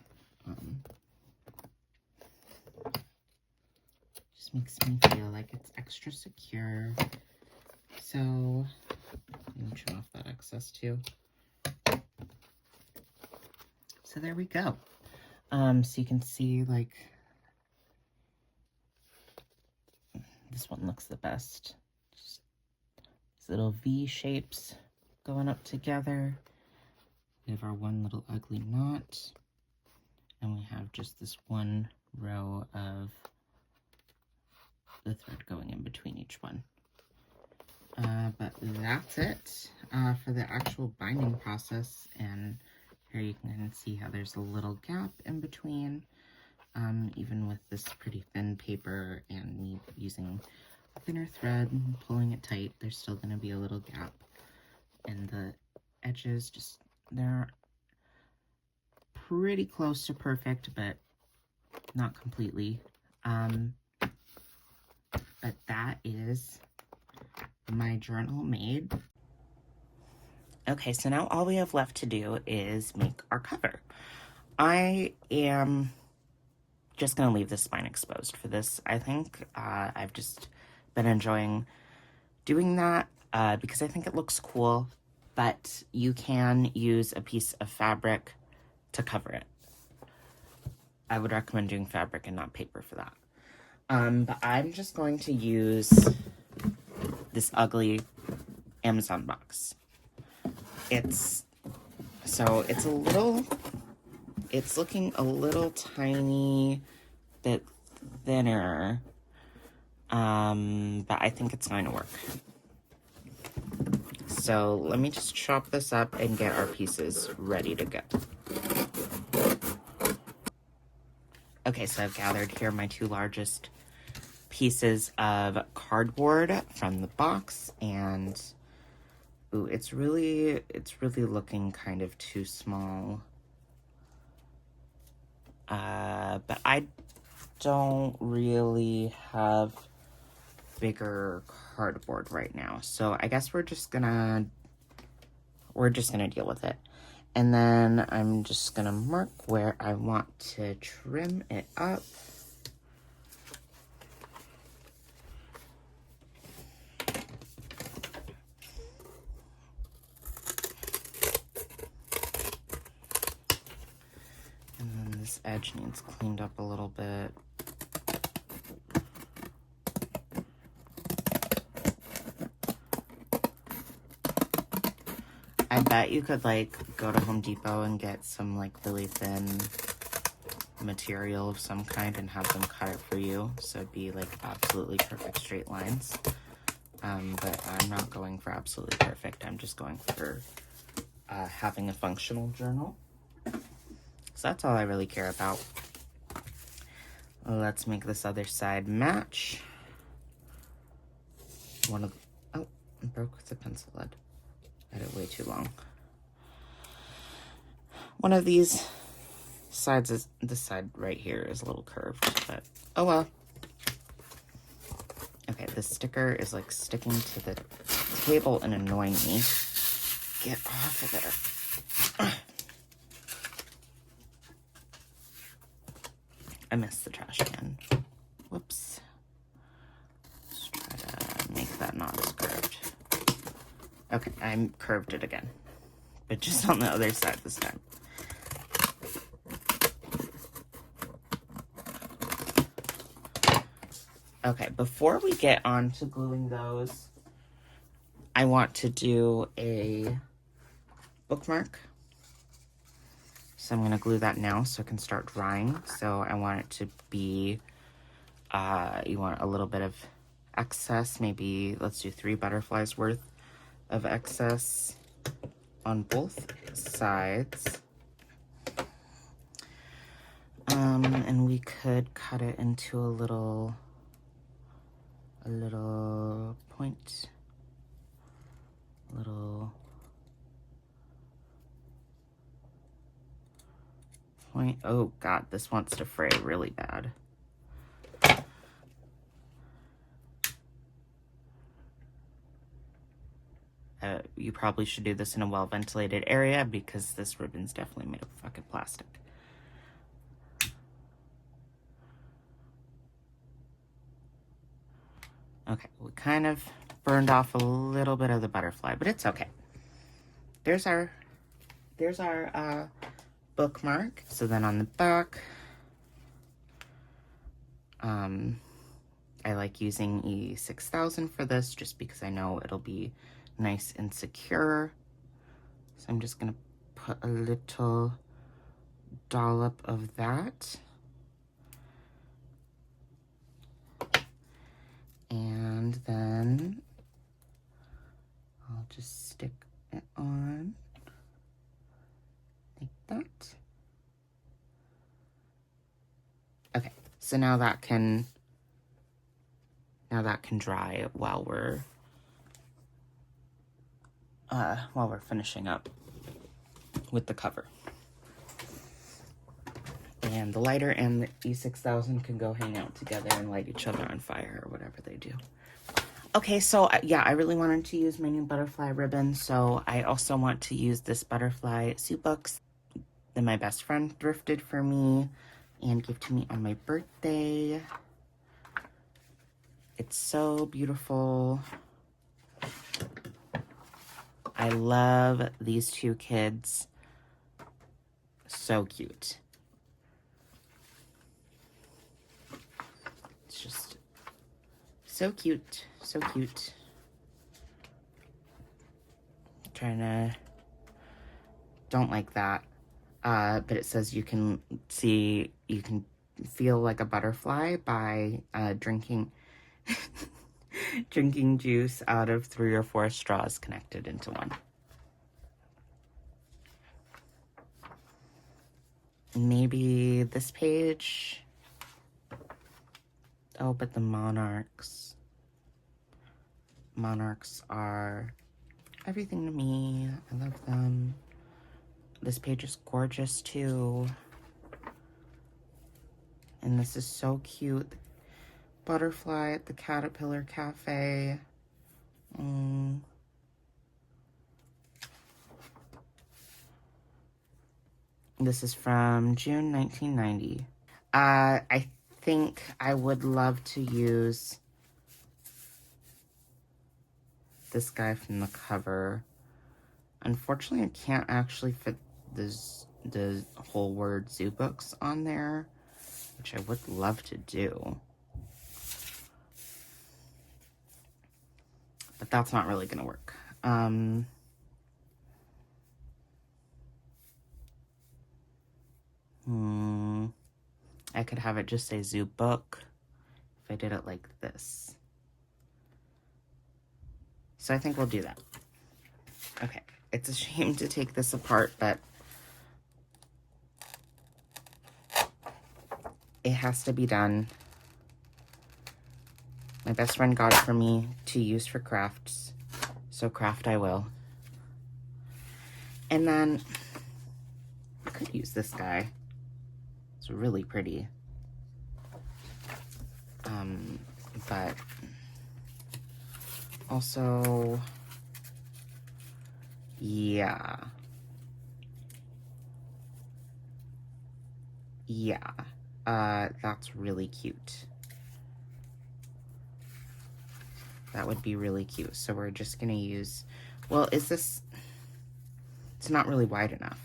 Just makes me feel like it's extra secure. So let me trim off that excess too. So there we go. So you can see, like, this one looks the best. Just these little V shapes going up together. We have our one little ugly knot, and we have just this one row of the thread going in between each one. But that's it for the actual binding process. And here you can see how there's a little gap in between. Even with this pretty thin paper and me using thinner thread and pulling it tight, there's still going to be a little gap. And the edges, just, they're pretty close to perfect, but not completely. But that is my journal made. Okay, so now all we have left to do is make our cover. I am just gonna leave the spine exposed for this, I think. I've just been enjoying doing that because I think it looks cool, but you can use a piece of fabric to cover it. I would recommend doing fabric and not paper for that. But I'm just going to use this ugly Amazon box. It's looking a little tiny bit thinner, but I think it's going to work. So let me just chop this up and get our pieces ready to go. Okay, so I've gathered here my two largest pieces of cardboard from the box, and ooh, it's really looking kind of too small. But I don't really have bigger cardboard right now, so I guess we're just gonna deal with it. And then I'm just gonna mark where I want to trim it up. And then this edge needs cleaned up a little bit. I bet you could, like, go to Home Depot and get some, like, really thin material of some kind and have them cut it for you, so it'd be, like, absolutely perfect straight lines. But I'm not going for absolutely perfect. I'm just going for having a functional journal. So that's all I really care about. Let's make this other side match. Oh, I broke the pencil lead. Got it way too long. One of these sides is, this side right here is a little curved, but oh well. Okay, this sticker is like sticking to the table and annoying me. Get off of there. I missed the trash can. Whoops. Let's try to make that not as curved. Okay, I curved it again, but just on the other side this time. Okay, before we get on to gluing those, I want to do a bookmark. So I'm going to glue that now so it can start drying. So I want it to be, you want a little bit of excess, maybe let's do 3 butterflies worth of excess on both sides. And we could cut it into a little point, oh god, this wants to fray really bad. You probably should do this in a well-ventilated area because this ribbon's definitely made of fucking plastic. Okay, we kind of burned off a little bit of the butterfly, but it's okay. There's our bookmark. So then on the back, I like using E6000 for this just because I know it'll be nice and secure. So I'm just gonna put a little dollop of that. And then I'll just stick it on like that. Okay, so now that can dry while we're finishing up with the cover. And the lighter and the E6000 can go hang out together and light each other on fire or whatever they do. Okay, so yeah, I really wanted to use my new butterfly ribbon, so I also want to use this butterfly suit books that my best friend thrifted for me and gave to me on my birthday. It's so beautiful. I love these 2 kids. So cute. It's just so cute, so cute. Don't like that. But it says you can feel like a butterfly by drinking juice out of 3 or 4 straws connected into one. Maybe this page. Oh, but the monarchs. Monarchs are everything to me. I love them. This page is gorgeous too. And this is so cute. Butterfly at the Caterpillar Cafe. This is from June 1990. I think I would love to use this guy from the cover. Unfortunately, I can't actually fit the whole word zoo books on there, which I would love to do. But that's not really going to work. I could have it just say zoo book if I did it like this. So I think we'll do that. Okay, it's a shame to take this apart, but it has to be done. My best friend got it for me to use for crafts, so craft I will. And then I could use this guy. It's really pretty. But also, yeah. That's really cute. That would be really cute. So we're just gonna use, well, is this, it's not really wide enough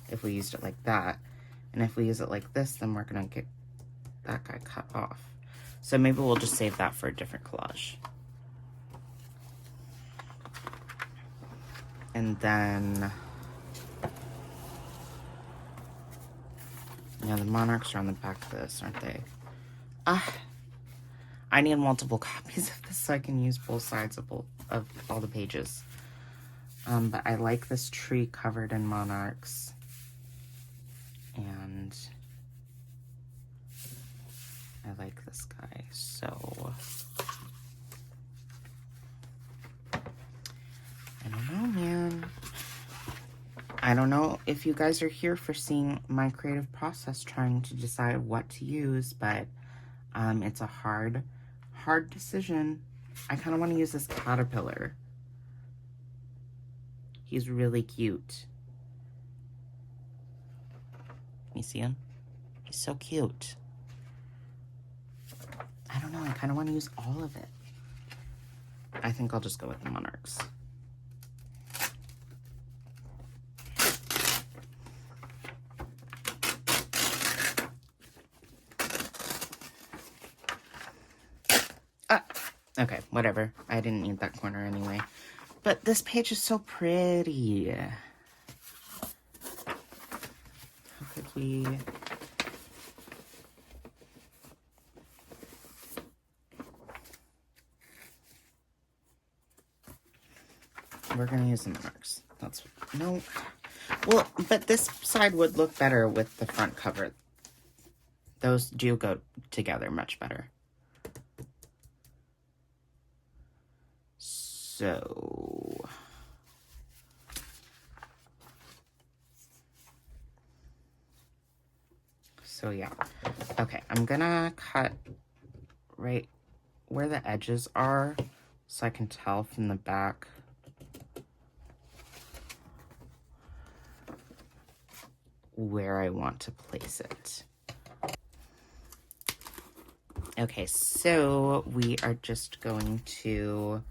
if we used it like that. And if we use it like this, then we're gonna get that guy cut off. So maybe we'll just save that for a different collage. And then, yeah, the monarchs are on the back of this, aren't they? I need multiple copies of this so I can use both sides of all the pages. But I like this tree covered in monarchs. And I like this guy, so I don't know, man. I don't know if you guys are here for seeing my creative process trying to decide what to use, but it's a hard decision. I kind of want to use this caterpillar. He's really cute. You see him? He's so cute. I don't know, I kind of want to use all of it. I think I'll just go with the monarchs. Okay, whatever. I didn't need that corner anyway. But this page is so pretty. How could we... We're gonna use the monarchs. That's... No. Well, but this side would look better with the front cover. Those do go together much better. So yeah. Okay, I'm gonna cut right where the edges are so I can tell from the back where I want to place it. Okay, so we are just going to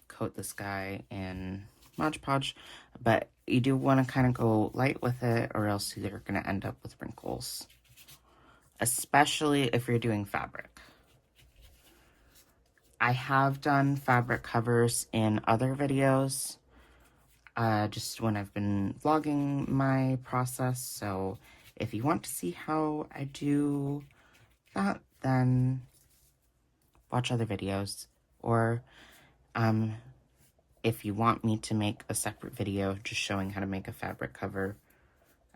coat this guy in Mod Podge, but you do want to kind of go light with it or else you're going to end up with wrinkles, especially if you're doing fabric. I have done fabric covers in other videos, just when I've been vlogging my process, so if you want to see how I do that, then watch other videos, or if you want me to make a separate video just showing how to make a fabric cover,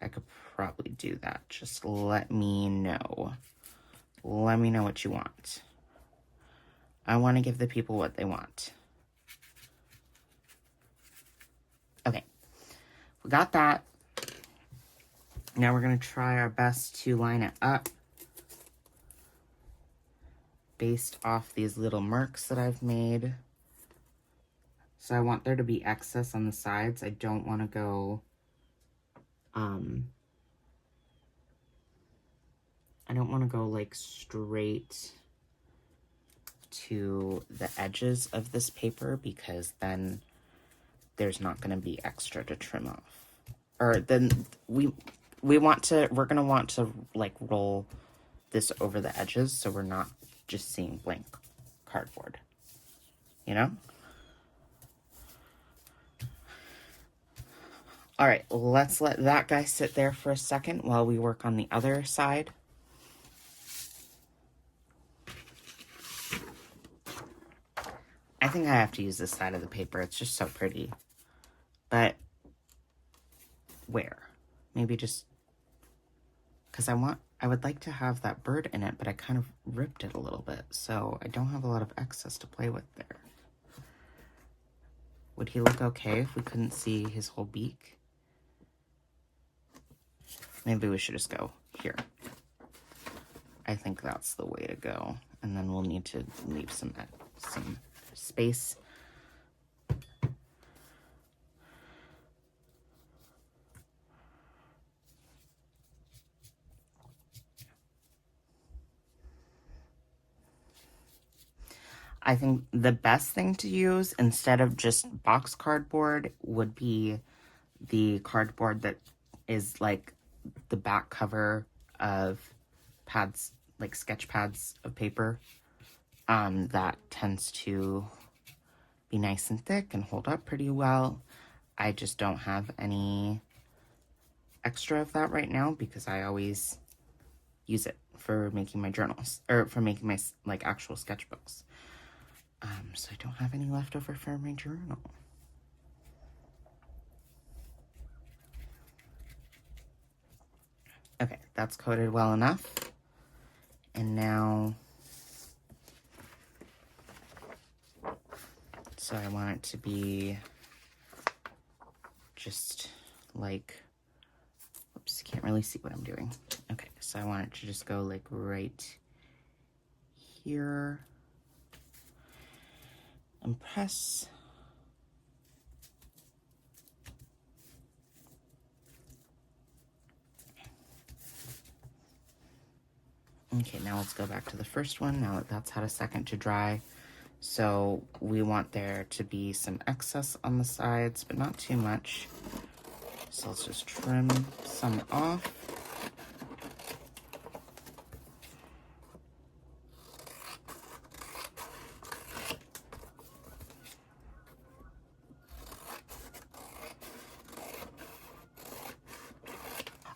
I could probably do that. Just let me know. Let me know what you want. I want to give the people what they want. Okay, we got that. Now we're going to try our best to line it up based off these little marks that I've made. So I want there to be excess on the sides. I don't want to go, I don't want to go like straight to the edges of this paper because then there's not going to be extra to trim off. Or then we're going to want to like roll this over the edges so we're not just seeing blank cardboard, you know? All right, let's let that guy sit there for a second while we work on the other side. I think I have to use this side of the paper. It's just so pretty. But where? Maybe just because I would like to have that bird in it, but I kind of ripped it a little bit, so I don't have a lot of excess to play with there. Would he look okay if we couldn't see his whole beak? Maybe we should just go here. I think that's the way to go. And then we'll need to leave some space. I think the best thing to use instead of just box cardboard would be the cardboard that is like the back cover of pads, like sketch pads of paper. That tends to be nice and thick and hold up pretty well. I just don't have any extra of that right now because I always use it for making my journals, or for making my like actual sketchbooks. So I don't have any left over for my journal. Okay, that's coated well enough. And now, so I want it to be just like, oops, can't really see what I'm doing. Okay, so I want it to just go like right here. And press. Okay, now let's go back to the first one, now that that's had a second to dry. So we want there to be some excess on the sides, but not too much. So let's just trim some off.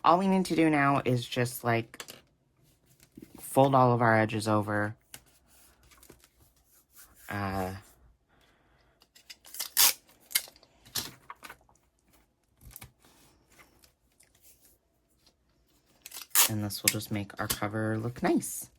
All we need to do now is just like fold all of our edges over. And this will just make our cover look nice.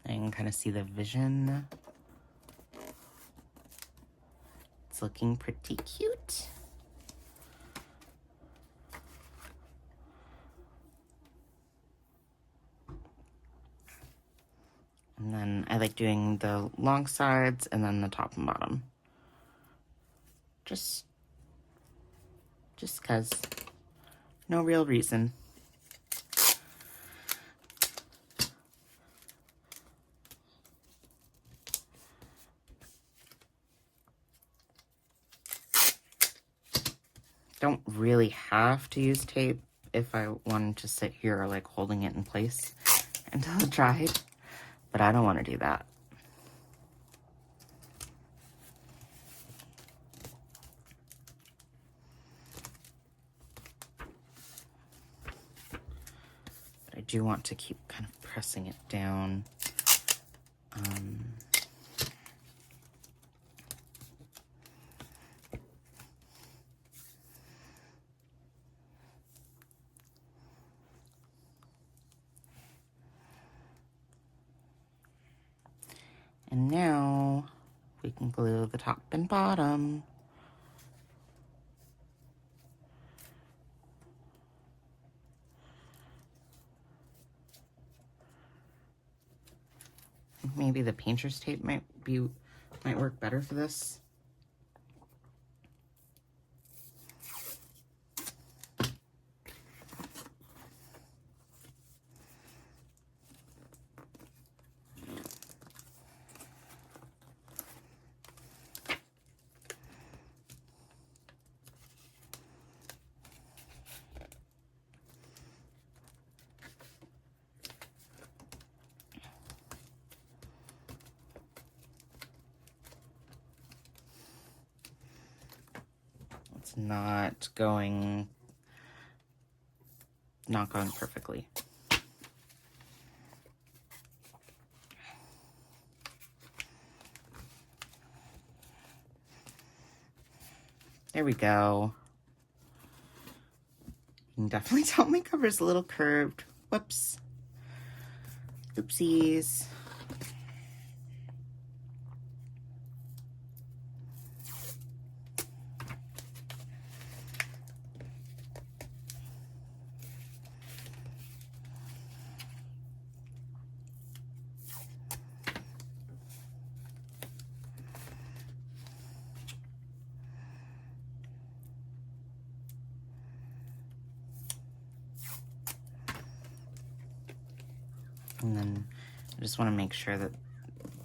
I can kind of see the vision. It's looking pretty cute. And then I like doing the long sides and then the top and bottom. Just 'cause. No real reason. Don't really have to use tape if I wanted to sit here like holding it in place until it dried, but I don't want to do that. But I do want to keep kind of pressing it down. And now we can glue the top and bottom. Maybe the painter's tape might work better for this. It's not going perfectly. There we go. can definitely tell my cover's a little curved. Whoops. Oopsies. And then I just want to make sure that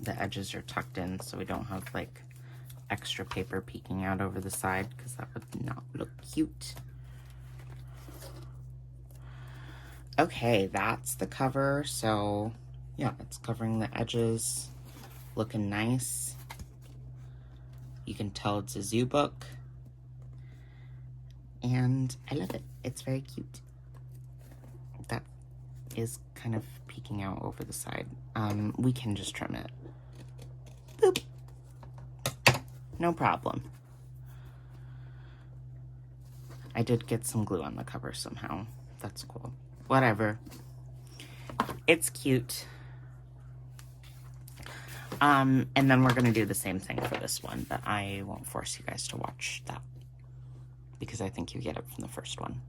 the edges are tucked in so we don't have like extra paper peeking out over the side, because that would not look cute. Okay, that's the cover. So yeah, it's covering the edges, looking nice. You can tell it's a zoo book, and I love it. It's very cute. That is kind of peeking out over the side. We can just trim it. Boop. No problem. I did get some glue on the cover somehow. That's cool. Whatever. It's cute. And then we're gonna do the same thing for this one, but I won't force you guys to watch that because I think you get it from the first one.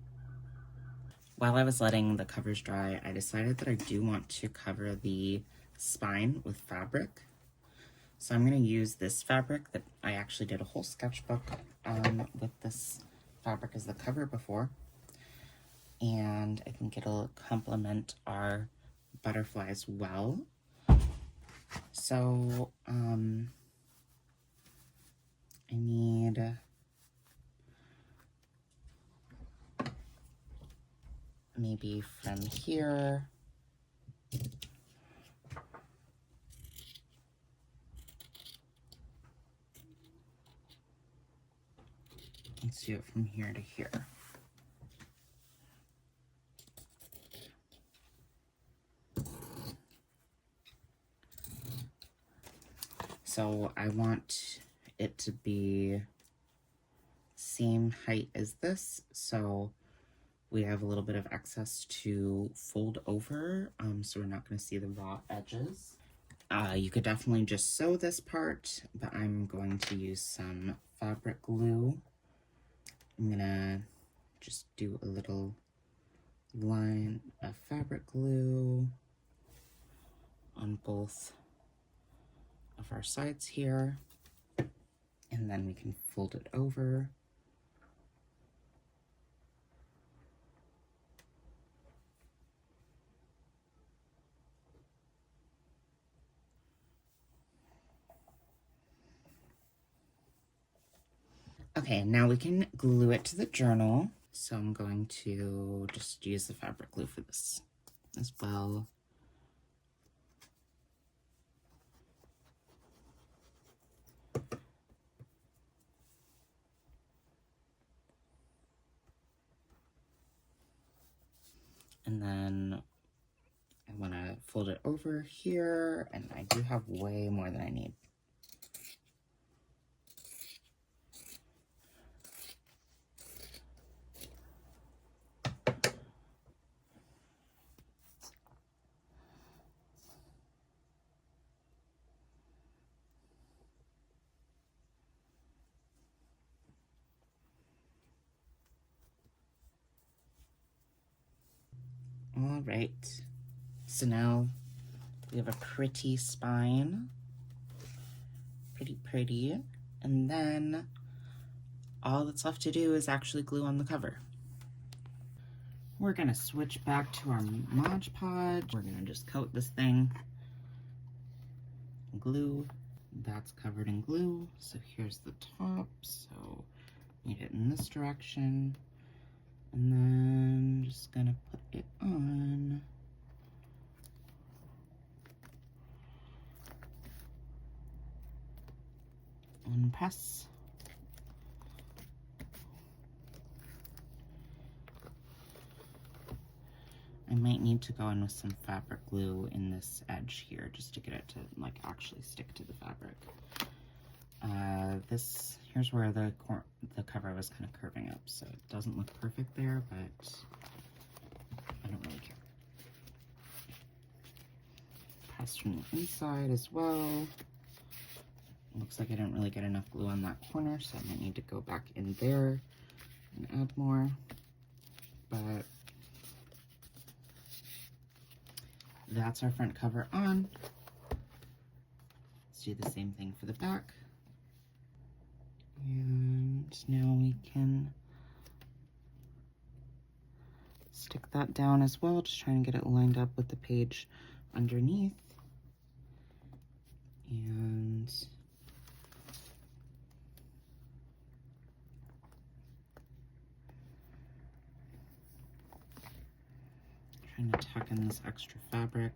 While I was letting the covers dry, I decided that I do want to cover the spine with fabric. So I'm going to use this fabric that I actually did a whole sketchbook with this fabric as the cover before. And I think it'll complement our butterflies well. So I need maybe from here. Let's do it from here to here. So I want it to be same height as this, so we have a little bit of excess to fold over, so we're not going to see the raw edges. You could definitely just sew this part, but I'm going to use some fabric glue. I'm going to just do a little line of fabric glue on both of our sides here, and then we can fold it over. Okay, now we can glue it to the journal. So I'm going to just use the fabric glue for this as well. And then I want to fold it over here, and I do have way more than I need. All right, so now we have a pretty spine, pretty, and then all that's left to do is actually glue on the cover. We're gonna switch back to our Mod Podge. We're gonna just coat this thing, glue. That's covered in glue, so here's the top, so need it in this direction. And then just gonna put it on. And press. I might need to go in with some fabric glue in this edge here just to get it to like actually stick to the fabric. Here's where the cover was kind of curving up, so it doesn't look perfect there, but I don't really care. Press from the inside as well. Looks like I didn't really get enough glue on that corner, so I might need to go back in there and add more. But that's our front cover on. Let's do the same thing for the back. And now we can stick that down as well, just trying to get it lined up with the page underneath. And trying to tuck in this extra fabric.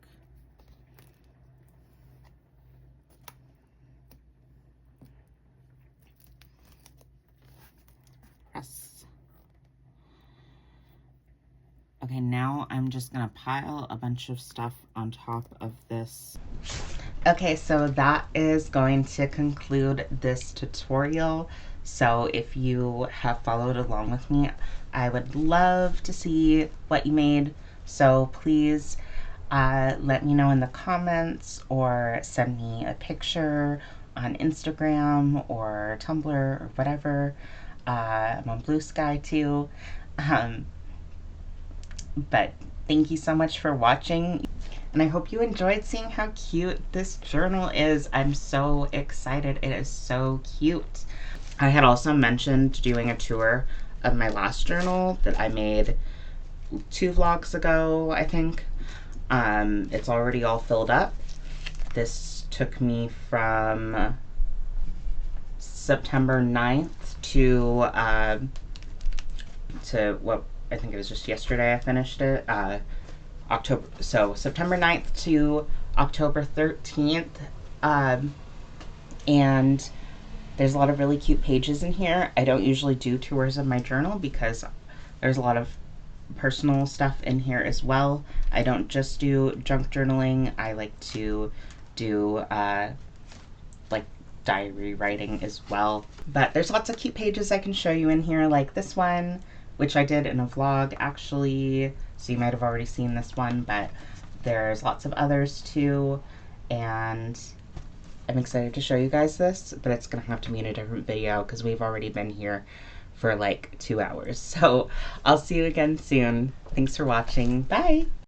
Press. Okay, now I'm just gonna pile a bunch of stuff on top of this. Okay, so that is going to conclude this tutorial. So if you have followed along with me, I would love to see what you made. So please let me know in the comments or send me a picture on Instagram or Tumblr or whatever. I'm on Blue Sky too. But thank you so much for watching. And I hope you enjoyed seeing how cute this journal is. I'm so excited. It is so cute. I had also mentioned doing a tour of my last journal that I made 2 vlogs ago, I think. It's already all filled up. This took me from September 9th to what I think it was just yesterday I finished it. So September 9th to October 13th. And there's a lot of really cute pages in here. I don't usually do tours of my journal because there's a lot of personal stuff in here as well. I don't just do junk journaling. I like to do like diary writing as well. But there's lots of cute pages I can show you in here, like this one, which I did in a vlog actually, so you might have already seen this one, but there's lots of others too, and I'm excited to show you guys this, but it's gonna have to be in a different video because we've already been here for like 2 hours. So I'll see you again soon. Thanks for watching. Bye!